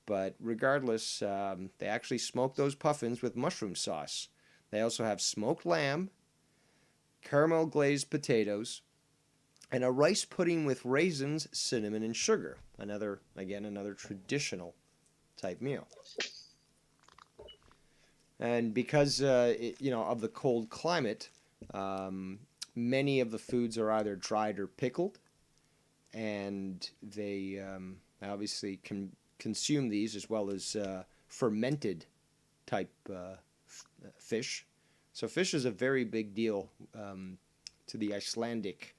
But regardless, they actually smoke those puffins with mushroom sauce. They also have smoked lamb, caramel glazed potatoes, and a rice pudding with raisins, cinnamon, and sugar. Another traditional type meal. And because of the cold climate, many of the foods are either dried or pickled, and they obviously can consume these as well as fermented type fish. So fish is a very big deal to the Icelandic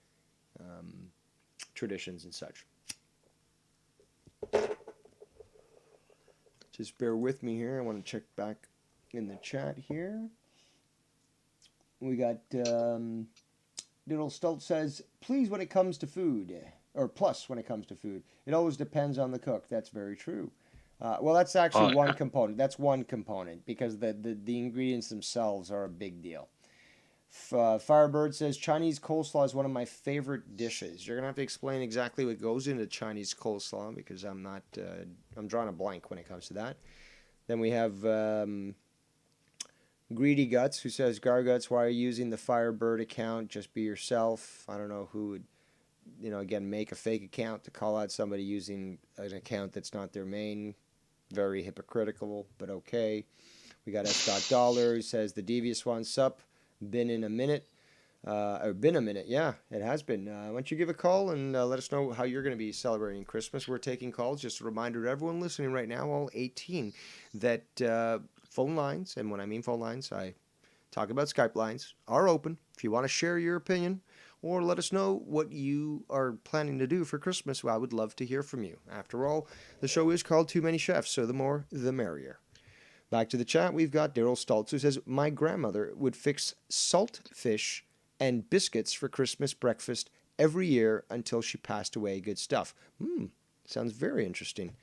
traditions and such. Just bear with me here. I want to check back in the chat here. We got Diddle Stoltz says, please when it comes to food, or plus when it comes to food. It always depends on the cook. That's very true. Well, that's actually Oh, one component. That's one component because the ingredients themselves are a big deal. Firebird says Chinese coleslaw is one of my favorite dishes. You're gonna have to explain exactly what goes into Chinese coleslaw because I'm not. I'm drawing a blank when it comes to that. Then we have Greedy Guts who says Garguts, why are you using the Firebird account? Just be yourself. I don't know who would, again, make a fake account to call out somebody using an account that's not their main. Very hypocritical, but okay. We got S. Dollar who says the devious one. Sup, been in a minute. Or been a minute, yeah, it has been. Why don't you give a call and let us know how you're going to be celebrating Christmas. We're taking calls. Just a reminder to everyone listening right now, all 18, that phone lines, and when I mean phone lines, I talk about Skype lines, are open. If you want to share your opinion or let us know what you are planning to do for Christmas, well, I would love to hear from you. After all, the show is called Too Many Chefs, so the more, the merrier. Back to the chat, we've got Daryl Stoltz who says, my grandmother would fix salt fish and biscuits for Christmas breakfast every year until she passed away. Good stuff. Sounds very interesting.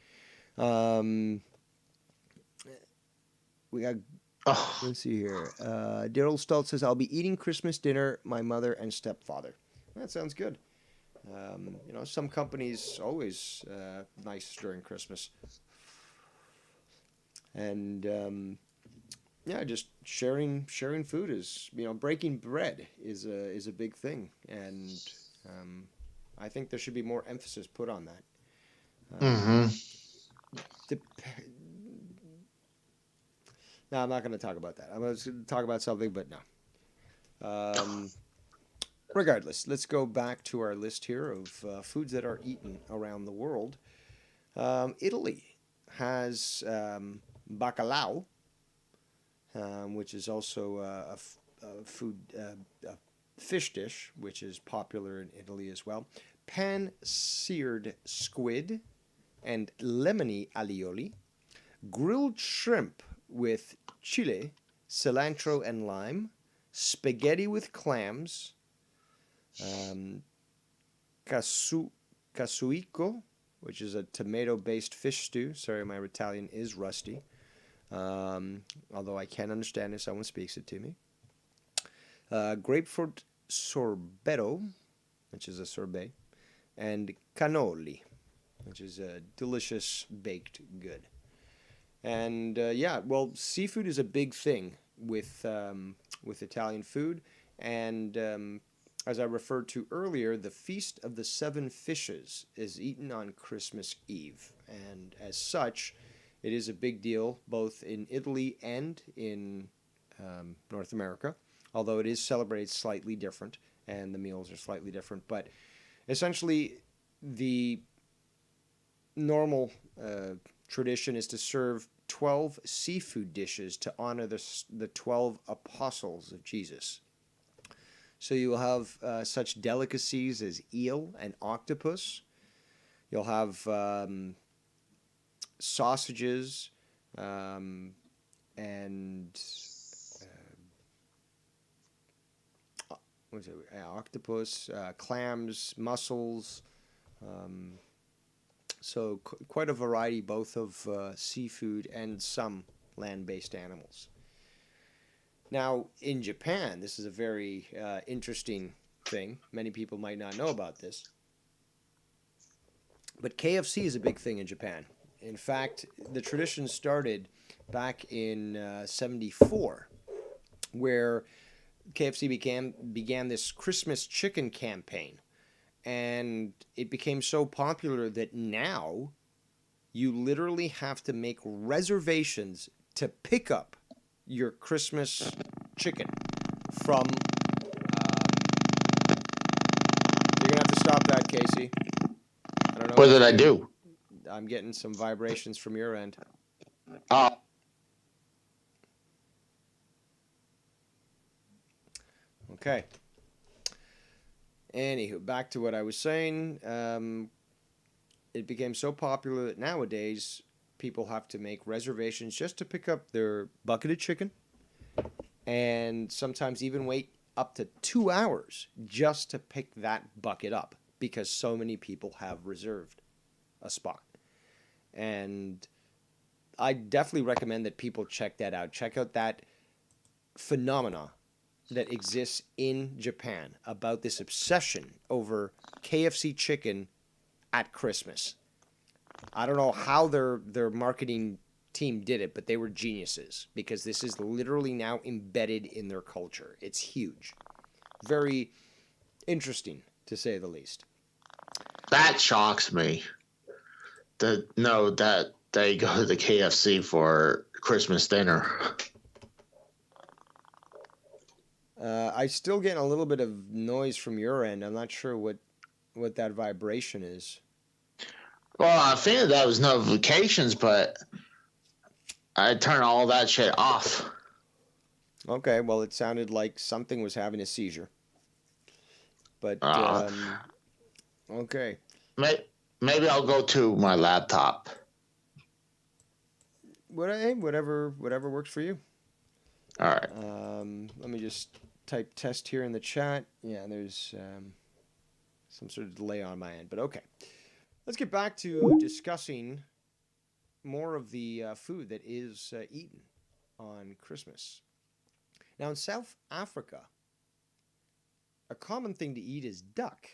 We got, let's see here. Daryl Stoltz says, I'll be eating Christmas dinner, my mother and stepfather. That sounds good. Some companies always nice during Christmas. And yeah, just sharing food is, breaking bread is a big thing, and I think there should be more emphasis put on that. No, I'm not going to talk about that. I'm going to talk about something, but no. Regardless, let's go back to our list here of foods that are eaten around the world. Italy has bacalao, which is also a fish dish, which is popular in Italy as well. Pan-seared squid and lemony alioli. Grilled shrimp with chile, cilantro, and lime. Spaghetti with clams. Casuico, which is a tomato-based fish stew. Sorry, my Italian is rusty. Although I can understand if someone speaks it to me. Grapefruit sorbetto, which is a sorbet. And cannoli, which is a delicious baked good. And seafood is a big thing with Italian food. And as I referred to earlier, the Feast of the Seven Fishes is eaten on Christmas Eve. And as such, it is a big deal both in Italy and in North America, although it is celebrated slightly different and the meals are slightly different. But essentially, the normal tradition is to serve 12 seafood dishes to honor the 12 apostles of Jesus. So you will have such delicacies as eel and octopus. You'll have sausages and octopus, clams, mussels. So quite a variety both of seafood and some land-based animals. Now, in Japan, this is a very interesting thing. Many people might not know about this. But KFC is a big thing in Japan. In fact, the tradition started back in 74, where KFC began this Christmas chicken campaign. And it became so popular that now you literally have to make reservations to pick up your Christmas chicken from... you're going to have to stop that, Casey. I don't know. What did I do? I'm getting some vibrations from your end. Okay. Anywho, back to what I was saying. It became so popular that nowadays people have to make reservations just to pick up their bucket of chicken, and sometimes even wait up to 2 hours just to pick that bucket up because so many people have reserved a spot. And I definitely recommend that people check that out. Check out that phenomena that exists in Japan about this obsession over KFC chicken at Christmas. I don't know how their marketing team did it, but they were geniuses because this is literally now embedded in their culture. It's huge. Very interesting, to say the least. That shocks me. To know that they go to the KFC for Christmas dinner. I still get a little bit of noise from your end. I'm not sure what that vibration is. Well, I think that was notifications, but I turned all that shit off. Okay, well, it sounded like something was having a seizure. But, okay. Maybe I'll go to my laptop. Whatever works for you. All right. Let me just type test here in the chat. Yeah, there's some sort of delay on my end, but okay. Let's get back to discussing more of the food that is eaten on Christmas. Now, in South Africa, a common thing to eat is duck.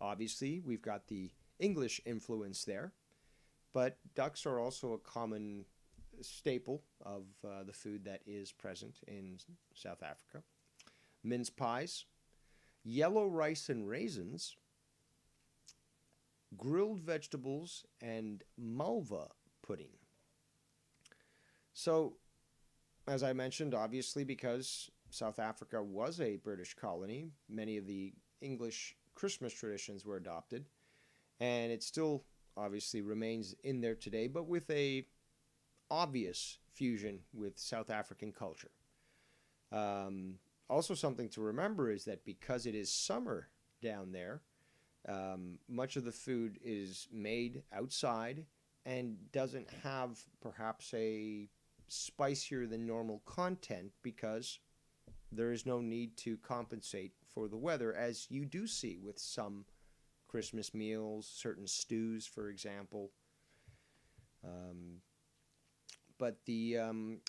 Obviously, we've got the English influence there, but ducks are also a common staple of the food that is present in South Africa. Mince pies, yellow rice and raisins, grilled vegetables, and malva pudding. So, as I mentioned, obviously, because South Africa was a British colony, many of the English Christmas traditions were adopted, and it still obviously remains in there today, but with a obvious fusion with South African culture. Also, something to remember is that because it is summer down there, much of the food is made outside and doesn't have perhaps a spicier than normal content because there is no need to compensate for the weather, as you do see with some Christmas meals, certain stews, for example. But the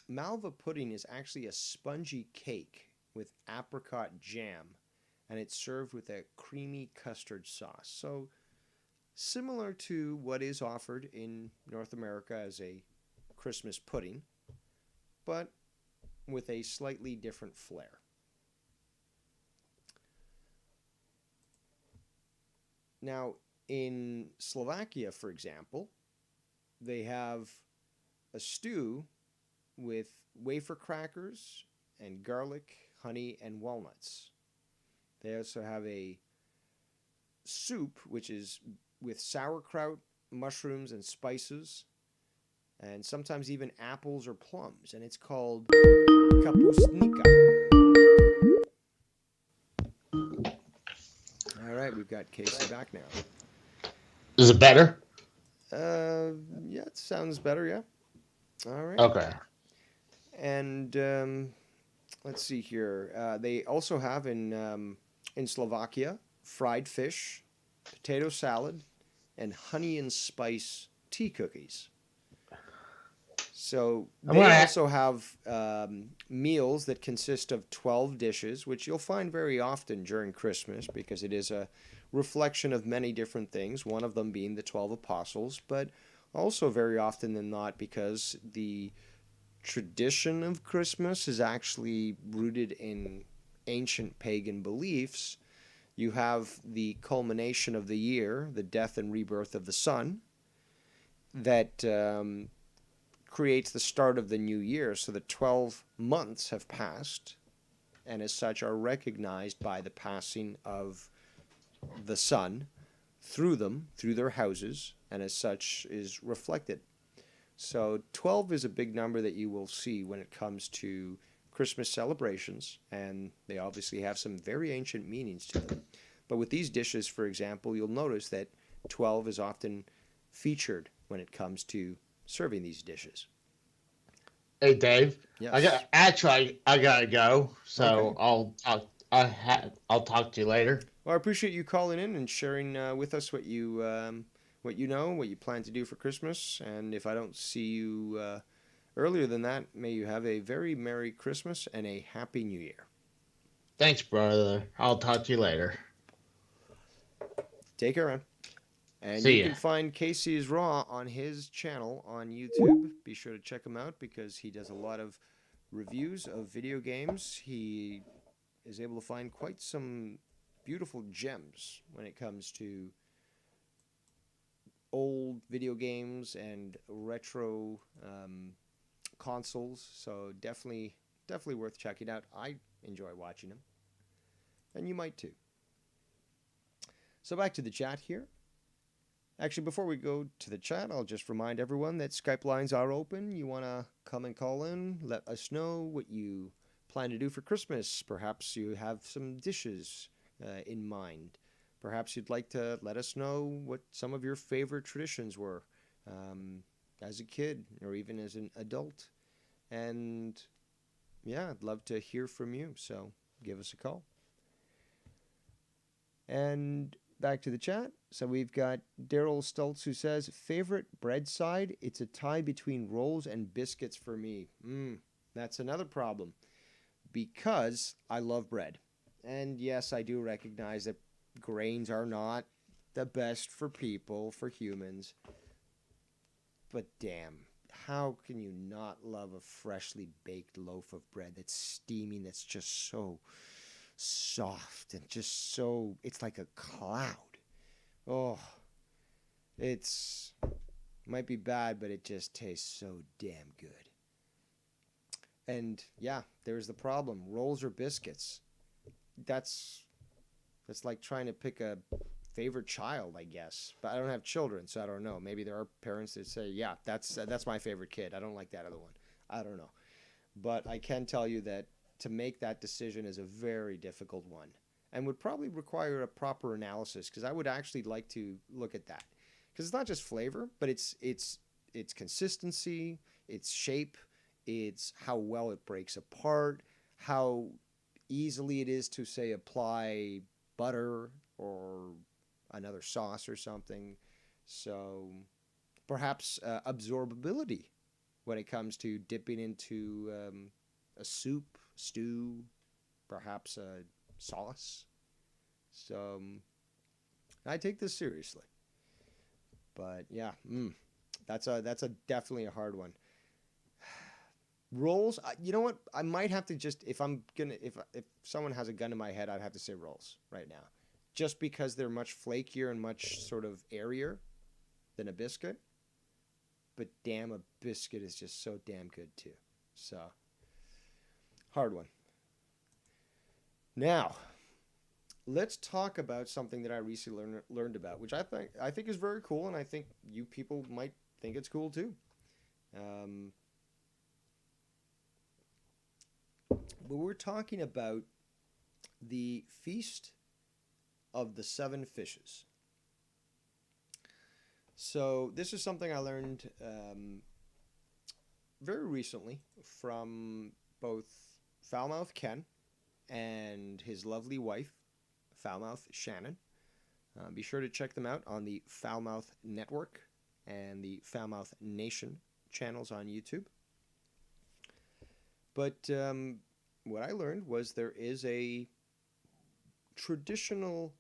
malva pudding is actually a spongy cake with apricot jam, and it's served with a creamy custard sauce. So similar to what is offered in North America as a Christmas pudding, but with a slightly different flair. Now, in Slovakia, for example, they have a stew with wafer crackers and garlic, honey, and walnuts. They also have a soup, which is with sauerkraut, mushrooms, and spices, and sometimes even apples or plums, and it's called kapustnica. All right, we've got Casey back now. Is it better? Yeah, it sounds better, yeah. All right. Okay. And let's see here. They also have in Slovakia fried fish, potato salad, and honey and spice tea cookies. So they also have meals that consist of 12 dishes, which you'll find very often during Christmas because it is a reflection of many different things, one of them being the 12 apostles, but also very often than not because the tradition of Christmas is actually rooted in ancient pagan beliefs. You have the culmination of the year, the death and rebirth of the sun, that creates the start of the new year. So the 12 months have passed, and as such are recognized by the passing of the sun through them, through their houses, and as such is reflected. So 12 is a big number that you will see when it comes to Christmas celebrations, and they obviously have some very ancient meanings to them. But with these dishes, for example, you'll notice that 12 is often featured when it comes to serving these dishes. Hey, Dave. Yes. I gotta go. So Okay. I'll talk to you later. Well, I appreciate you calling in and sharing with us what you what you know, what you plan to do for Christmas. And if I don't see you earlier than that, may you have a very Merry Christmas and a Happy New Year. Thanks, brother. I'll talk to you later. Take care, man. And See you ya. can find Casey's Raw on his channel on YouTube. Be sure to check him out because he does a lot of reviews of video games. He is able to find quite some beautiful gems when it comes to old video games and retro consoles. So definitely worth checking out. I enjoy watching him, and you might too. So back to the chat here. Actually, before we go to the chat, I'll just remind everyone that Skype lines are open. You want to come and call in, let us know what you plan to do for Christmas. Perhaps you have some dishes in mind. Perhaps you'd like to let us know what some of your favorite traditions were as a kid or even as an adult. And yeah, I'd love to hear from you, so give us a call. And back to the chat. So we've got Daryl Stultz who says, favorite bread side? It's a tie between rolls and biscuits for me. That's another problem because I love bread. And yes, I do recognize that grains are not the best for people, for humans. But damn, how can you not love a freshly baked loaf of bread that's steaming, that's just so soft and just so, it's like a cloud. Oh, it's might be bad, but it just tastes so damn good. And yeah, there's the problem. Rolls or biscuits. That's like trying to pick a favorite child, I guess. But I don't have children, so I don't know. Maybe there are parents that say, yeah, that's my favorite kid. I don't like that other one. I don't know. But I can tell you that to make that decision is a very difficult one and would probably require a proper analysis, because I would actually like to look at that. Because it's not just flavor, but it's consistency, its shape, it's how well it breaks apart, how easily it is to, say, apply butter or another sauce or something. So perhaps absorbability when it comes to dipping into a soup, stew, perhaps a sauce. So I take this seriously. But yeah, that's a definitely a hard one. Rolls, you know what? I might have to just, if someone has a gun in my head, I'd have to say rolls right now. Just because they're much flakier and much sort of airier than a biscuit. But damn, a biscuit is just so damn good too. So, hard one. Now, let's talk about something that I recently learned about, which I think is very cool, and I think you people might think it's cool too. But we're talking about the Feast of the Seven Fishes. So this is something I learned very recently from both Foulmouth Ken and his lovely wife, Foulmouth Shannon. Be sure to check them out on the Foulmouth Network and the Foulmouth Nation channels on YouTube. But what I learned was there is a traditional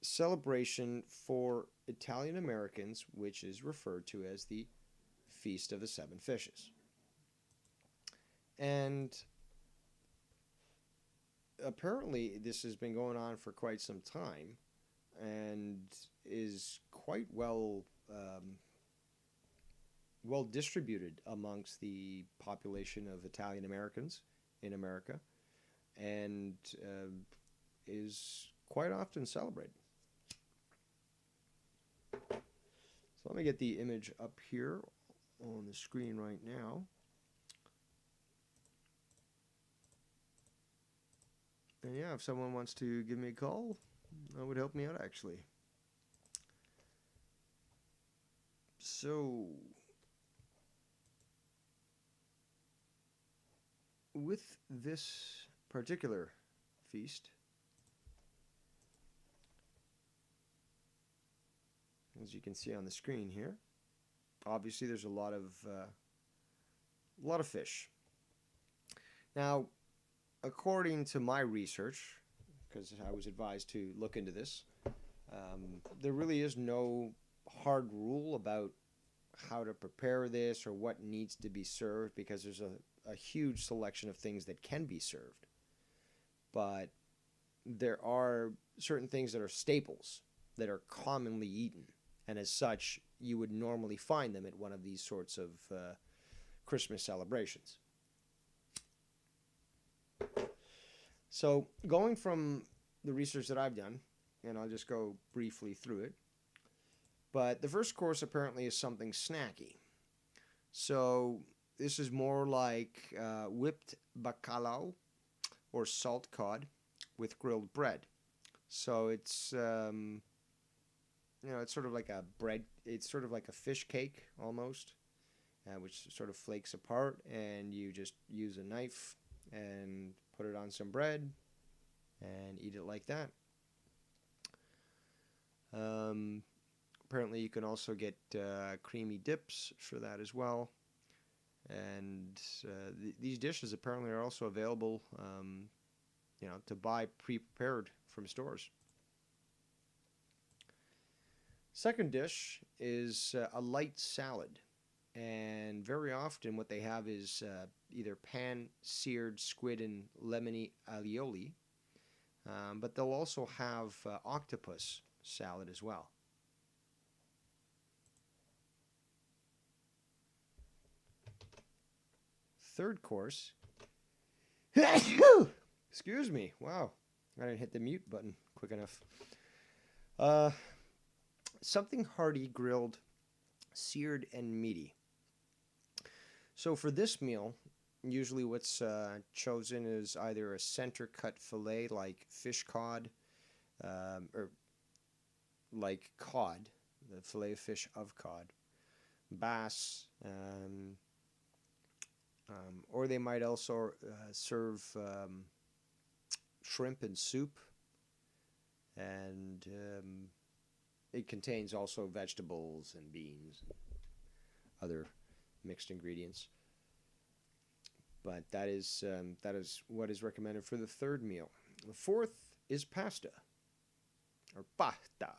celebration for Italian Americans, which is referred to as the Feast of the Seven Fishes. And apparently this has been going on for quite some time and is quite well distributed amongst the population of Italian Americans in America, and is quite often celebrated. So let me get the image up here on the screen right now. And yeah, if someone wants to give me a call, that would help me out actually. So with this particular feast, as you can see on the screen here. Obviously, there's a lot of fish. Now, according to my research, because I was advised to look into this, there really is no hard rule about how to prepare this or what needs to be served, because there's a huge selection of things that can be served. But there are certain things that are staples that are commonly eaten, and as such, you would normally find them at one of these sorts of Christmas celebrations. So, going from the research that I've done, and I'll just go briefly through it, but the first course apparently is something snacky. So, this is more like whipped bacalao or salt cod with grilled bread. So it's it's sort of like a bread. It's sort of like a fish cake almost, which sort of flakes apart, and you just use a knife and put it on some bread and eat it like that. Apparently, you can also get creamy dips for that as well. And these dishes apparently are also available, to buy pre-prepared from stores. Second dish is a light salad. And very often what they have is either pan-seared squid and lemony aioli. But they'll also have octopus salad as well. Third course. Excuse me. Wow. I didn't hit the mute button quick enough. Something hearty, grilled, seared, and meaty. So for this meal, usually what's chosen is either a center cut fillet like fish cod, or like cod, the fillet of fish of cod, bass, or they might also serve shrimp and soup, and it contains also vegetables and beans and other mixed ingredients. But that is what is recommended for the third meal. The fourth is pasta, or pasta.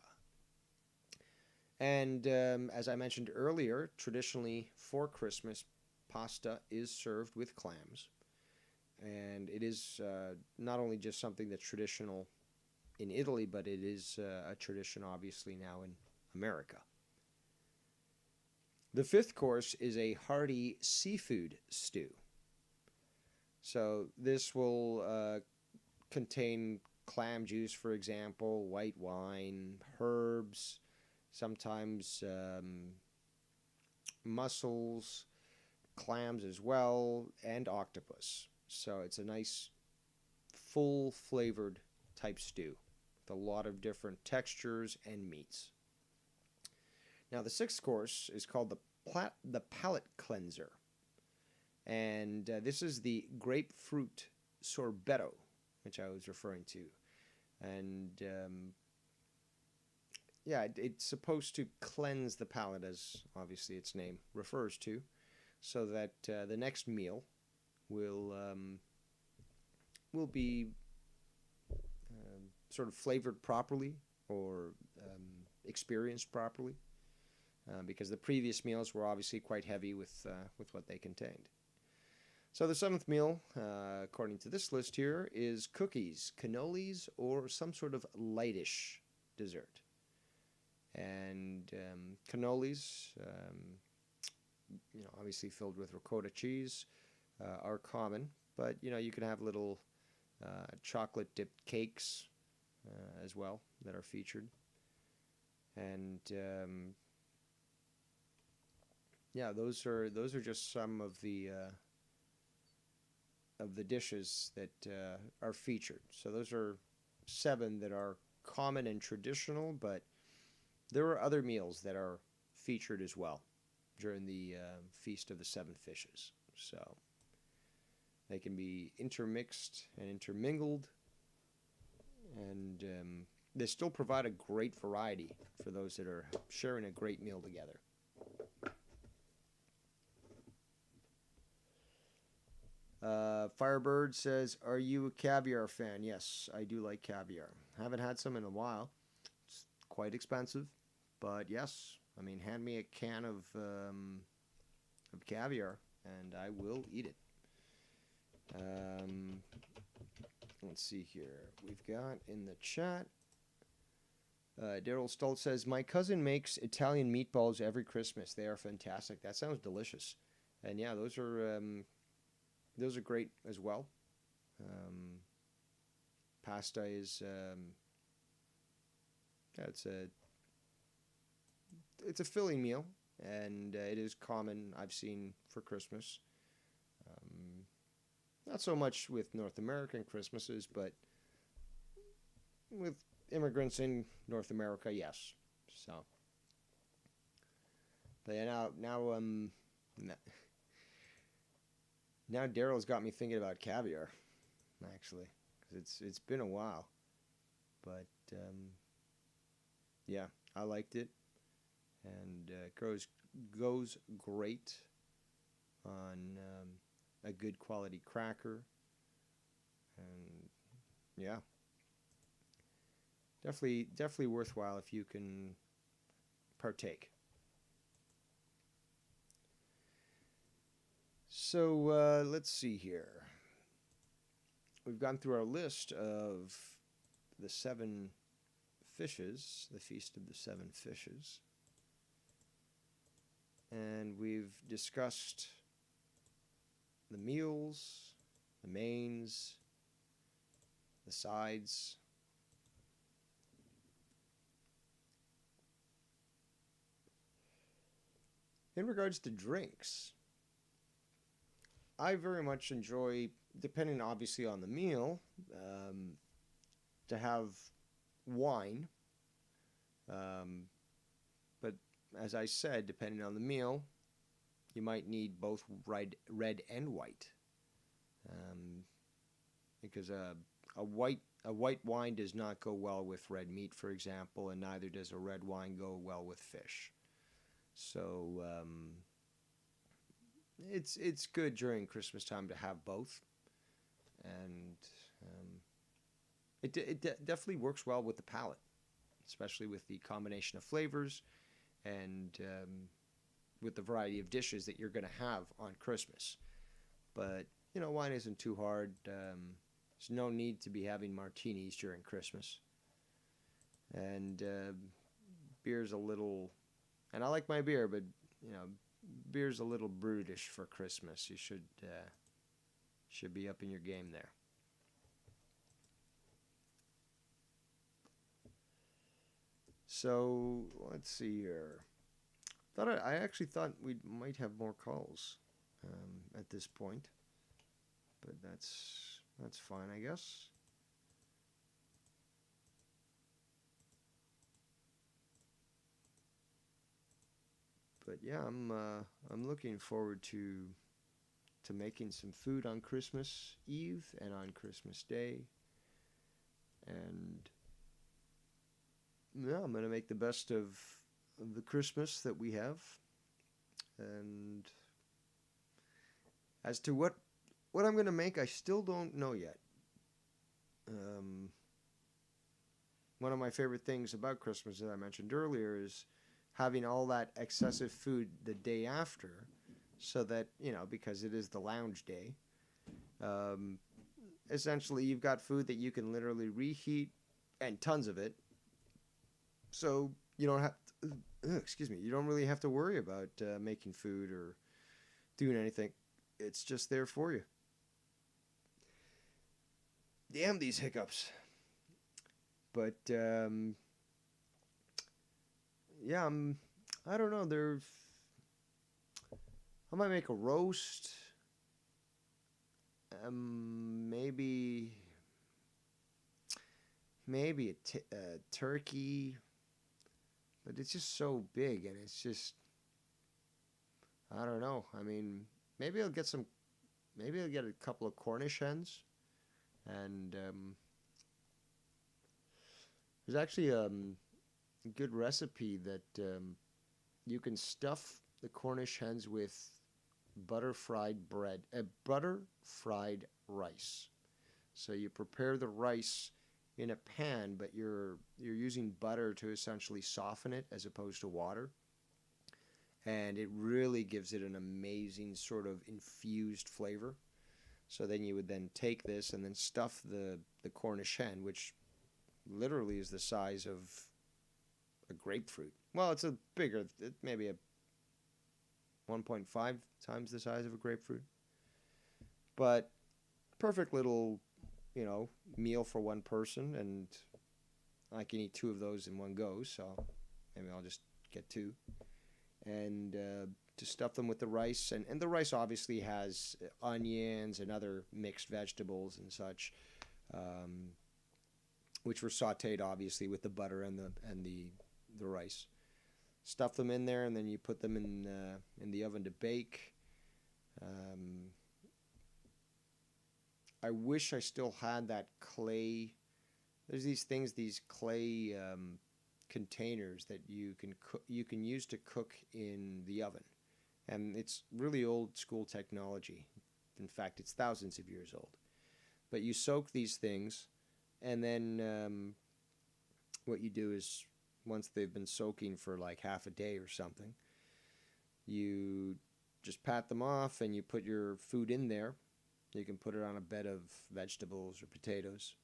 And as I mentioned earlier, traditionally for Christmas, pasta is served with clams. And it is not only just something that's traditional in Italy, but it is a tradition obviously now in America. The fifth course is a hearty seafood stew. So this will contain clam juice, for example, white wine, herbs, sometimes mussels, clams as well, and octopus. So it's a nice, full flavored type stew with a lot of different textures and meats. Now the sixth course is called the palate cleanser. And this is the grapefruit sorbetto, which I was referring to. And it's supposed to cleanse the palate, as obviously its name refers to, so that the next meal will be sort of flavored properly or experienced properly, because the previous meals were obviously quite heavy with what they contained. So the seventh meal, according to this list here, is cookies, cannolis, or some sort of lightish dessert. And cannolis, obviously filled with ricotta cheese, are common. But, you can have little chocolate-dipped cakes as well that are featured. And, those are just some of the dishes that are featured. So those are 7 that are common and traditional, but there are other meals that are featured as well during the Feast of the Seven Fishes. So they can be intermixed and intermingled, and they still provide a great variety for those that are sharing a great meal together. Firebird says, "Are you a caviar fan?" Yes, I do like caviar. Haven't had some in a while. It's quite expensive, but yes, I mean, hand me a can of caviar, and I will eat it. Let's see here. We've got in the chat. Daryl Stoltz says, "My cousin makes Italian meatballs every Christmas. They are fantastic." That sounds delicious, and yeah, those are great as well. Pasta is yeah, it's a filling meal, and it is common, I've seen, for Christmas. Not so much with North American Christmases, but with immigrants in North America, yes. So, but yeah, now Daryl's got me thinking about caviar, actually, because it's been a while, but yeah, I liked it, and goes great on a good quality cracker, and yeah, definitely worthwhile if you can partake. So let's see here. We've gone through our list of the 7 fishes, the Feast of the 7 Fishes. And we've discussed the meals, the mains, the sides. In regards to drinks, I very much enjoy, depending obviously on the meal, to have wine. But as I said, depending on the meal, you might need both red and white, because a white wine does not go well with red meat, for example, and neither does a red wine go well with fish. So it's good during Christmas time to have both, and it definitely works well with the palate, especially with the combination of flavors and with the variety of dishes that you're going to have on Christmas. But wine isn't too hard. There's no need to be having martinis during Christmas, and beer's a little. And I like my beer, but beer's a little brutish for Christmas. You should be up in your game there. So let's see here. I actually thought we might have more calls at this point, but that's fine, I guess. But yeah, I'm looking forward to making some food on Christmas Eve and on Christmas Day, and yeah, I'm gonna make the best of the Christmas that we have. And as to what I'm gonna make, I still don't know yet. One of my favorite things about Christmas that I mentioned earlier is having all that excessive food the day after, so that, because it is the lounge day, essentially you've got food that you can literally reheat, and tons of it, so you don't have you don't really have to worry about making food or doing anything. It's just there for you. Damn these hiccups. But yeah, I don't know. I might make a roast. Maybe a turkey. But it's just so big, and it's just, I don't know. I mean, maybe I'll get a couple of Cornish hens, and There's actually a good recipe that you can stuff the Cornish hens with butter fried rice. So you prepare the rice in a pan, but you're using butter to essentially soften it as opposed to water. And it really gives it an amazing sort of infused flavor. So then you would then take this and then stuff the Cornish hen, which literally is the size of a grapefruit. Well, it's maybe a 1.5 times the size of a grapefruit. But perfect little, meal for one person, and I can eat two of those in one go, so maybe I'll just get two. And to stuff them with the rice, and the rice obviously has onions and other mixed vegetables and such, which were sautéed obviously with the butter and the rice. Stuff them in there, and then you put them in the oven to bake. I wish I still had that clay. There's these clay containers that you can use to cook in the oven, and it's really old school technology. In fact, it's thousands of years old. But you soak these things, and then what you do is, once they've been soaking for like half a day or something, you just pat them off and you put your food in there. You can put it on a bed of vegetables or potatoes,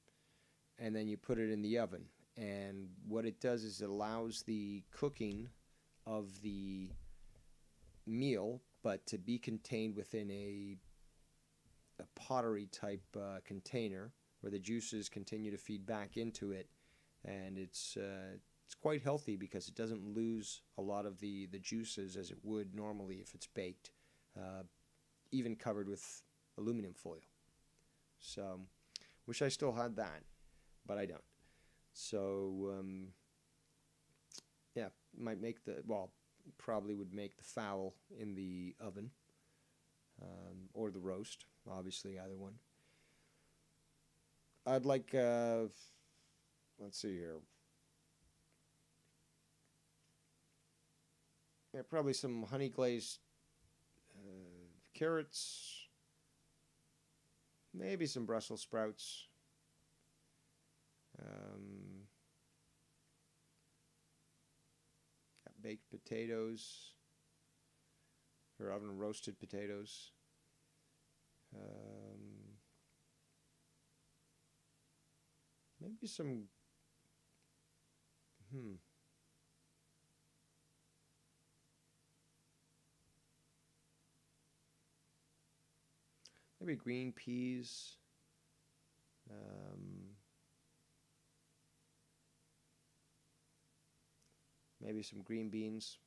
and then you put it in the oven. And what it does is it allows the cooking of the meal, but to be contained within a pottery type container where the juices continue to feed back into it, and it's quite healthy because it doesn't lose a lot of the juices as it would normally if it's baked, even covered with aluminum foil. So, wish I still had that, but I don't. So, yeah, probably would make the fowl in the oven, or the roast, obviously, either one. I'd like, let's see here. Yeah, probably some honey glazed carrots, maybe some Brussels sprouts, baked potatoes, or oven roasted potatoes, maybe some, maybe green peas, maybe some green beans.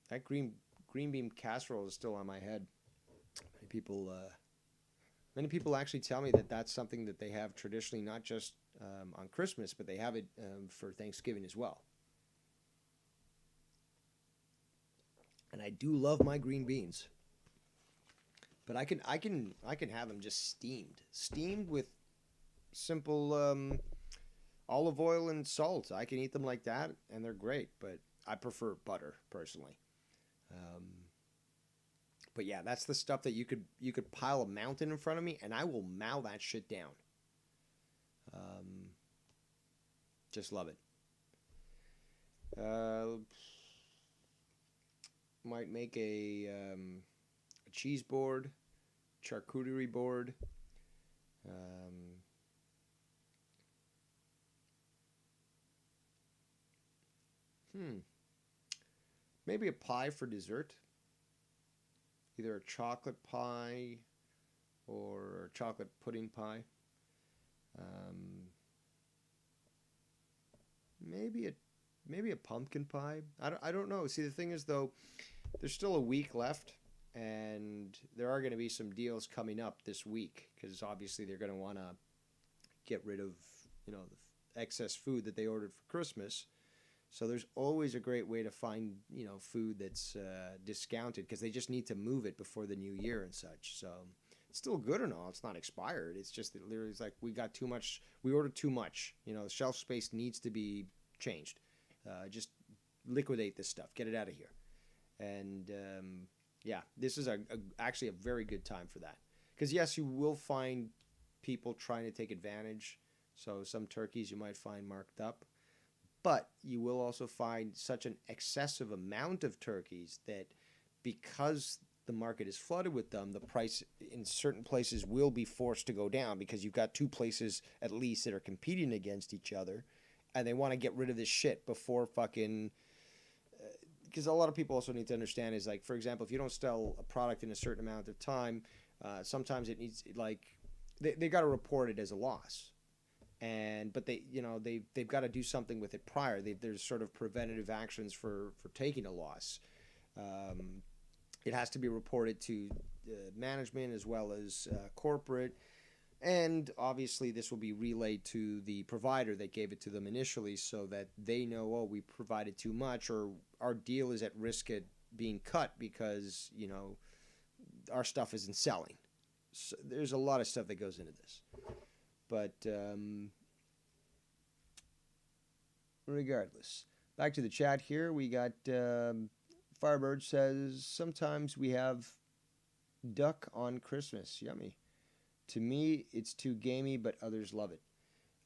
That green bean casserole is still on my head. Many people actually tell me that that's something that they have traditionally, not just on Christmas, but they have it for Thanksgiving as well. And I do love my green beans, but I can have them just steamed with simple olive oil and salt. I can eat them like that, and they're great. But I prefer butter personally. But yeah, that's the stuff that you could pile a mountain in front of me, and I will mow that shit down. Just love it. Might make a cheese board, charcuterie board. Maybe a pie for dessert. Either a chocolate pie or a chocolate pudding pie. Maybe a pumpkin pie. I don't know. See, the thing is, though, there's still a week left, and there are going to be some deals coming up this week because obviously they're going to want to get rid of the excess food that they ordered for Christmas. So there's always a great way to find food that's discounted because they just need to move it before the new year and such. So It's still good and all. It's not expired. It's just that literally it's like we got too much. We ordered too much. You know, the shelf space needs to be changed. Just liquidate this stuff. Get it out of here. And yeah, this is actually a very good time for that. Because yes, you will find people trying to take advantage. So some turkeys you might find marked up. But you will also find such an excessive amount of turkeys that because the market is flooded with them, the price in certain places will be forced to go down because you've got two places at least that are competing against each other, and they want to get rid of this shit before fucking. Because a lot of people also need to understand is like, for example, if you don't sell a product in a certain amount of time, sometimes it needs like they got to report it as a loss. But they've got to do something with it prior. There's sort of preventative actions for taking a loss. It has to be reported to management as well as corporate, and obviously this will be relayed to the provider that gave it to them initially, so that they know, oh, we provided too much, or our deal is at risk at being cut because our stuff isn't selling. So there's a lot of stuff that goes into this. But regardless, back to the chat here. We got Firebird says, sometimes we have duck on Christmas. Yummy. To me, it's too gamey, but others love it.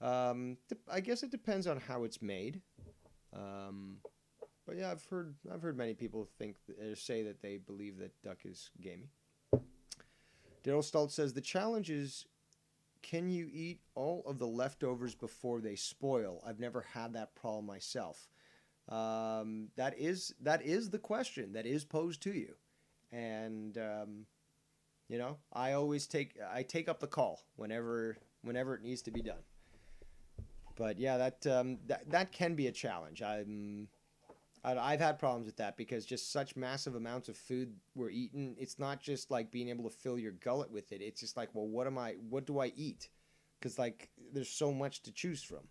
I guess it depends on how it's made. But yeah, I've heard many people say that they believe that duck is gamey. Daryl Stoltz says, the challenge is, can you eat all of the leftovers before they spoil? I've never had that problem myself. That is the question that is posed to you. And, I take up the call whenever it needs to be done. But yeah, that can be a challenge. I've had problems with that because just such massive amounts of food were eaten. It's not just like being able to fill your gullet with it. It's just like, well, what do I eat? Because like there's so much to choose from.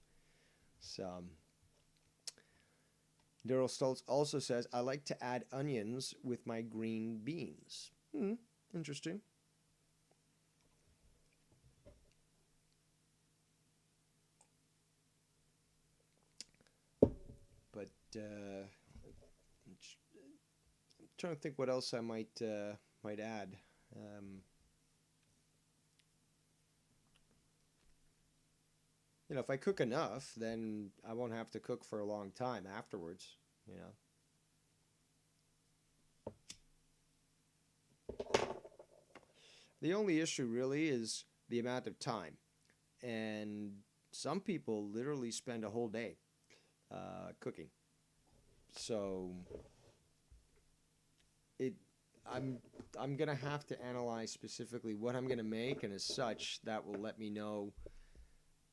So Daryl Stoltz also says, I like to add onions with my green beans. Interesting. But I'm trying to think what else I might add. If I cook enough, then I won't have to cook for a long time afterwards. The only issue really is the amount of time, and some people literally spend a whole day cooking. So I'm gonna have to analyze specifically what I'm gonna make, and as such, that will let me know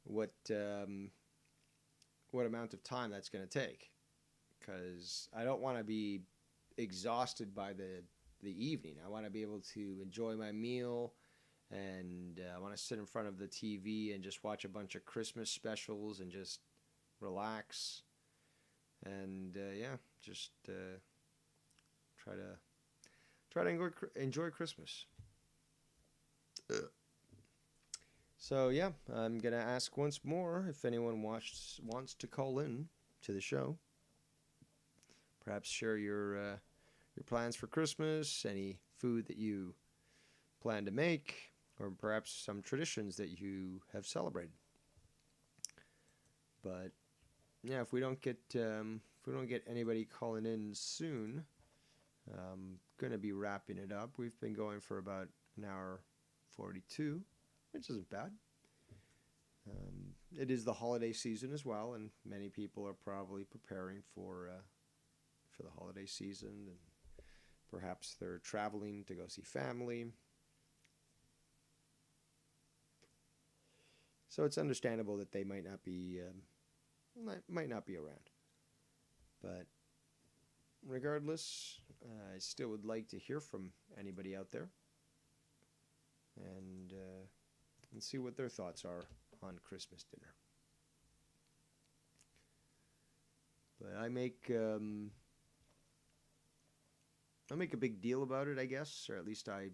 what amount of time that's gonna take, because I don't want to be exhausted by the evening. I want to be able to enjoy my meal, and I want to sit in front of the TV and just watch a bunch of Christmas specials and just relax. And just try to enjoy Christmas. So yeah, I'm gonna ask once more if anyone wants to call in to the show. Perhaps share your plans for Christmas, any food that you plan to make, or perhaps some traditions that you have celebrated. But yeah, if we don't get anybody calling in soon, I'm gonna be wrapping it up. We've been going for about an hour 42, which isn't bad. It is the holiday season as well, and many people are probably preparing for the holiday season, and perhaps they're traveling to go see family. So it's understandable that they might not be around. But regardless, I still would like to hear from anybody out there and see what their thoughts are on Christmas dinner. But I make a big deal about it, I guess, or at least I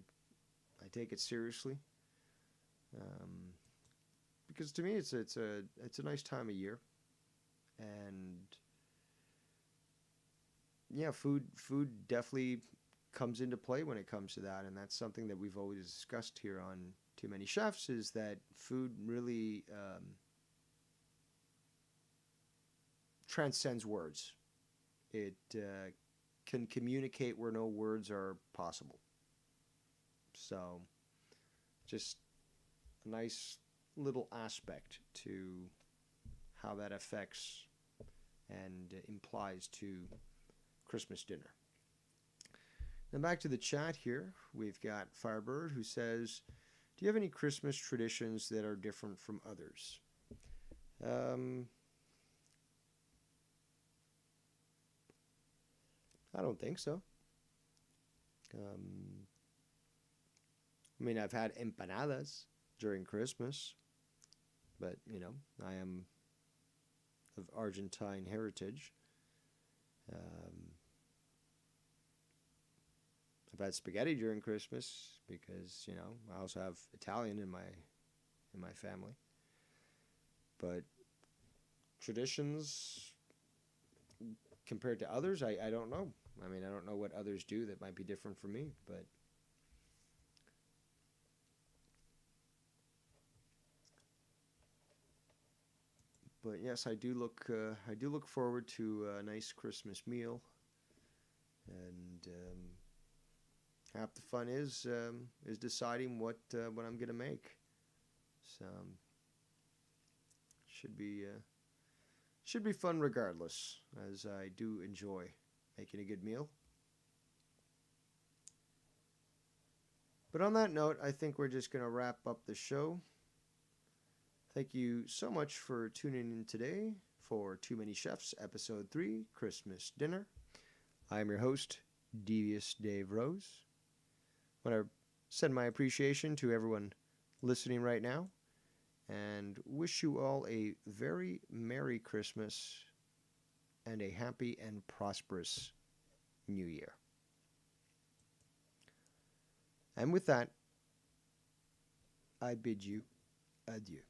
I take it seriously. Because to me, it's a nice time of year, and yeah, food definitely comes into play when it comes to that, and that's something that we've always discussed here on Too Many Chefs, is that food really transcends words. It can communicate where no words are possible. So, just a nice little aspect to how that affects and implies to Christmas dinner. Now back to the chat here. We've got Firebird who says, do you have any Christmas traditions that are different from others? I don't think so. I mean, I've had empanadas during Christmas, but, I am of Argentine heritage. I've had spaghetti during Christmas because, I also have Italian in my family. But traditions compared to others, I don't know. I mean, I don't know what others do that might be different from me, but yes, I do look forward to a nice Christmas meal, and half the fun is deciding what I'm gonna make. So should be fun regardless, as I do enjoy making a good meal. But on that note, I think we're just gonna wrap up the show. Thank you so much for tuning in today for Too Many Chefs, Episode 3, Christmas Dinner. I am your host, Devious Dave Rose. I want to send my appreciation to everyone listening right now and wish you all a very Merry Christmas and a happy and prosperous New Year. And with that, I bid you adieu.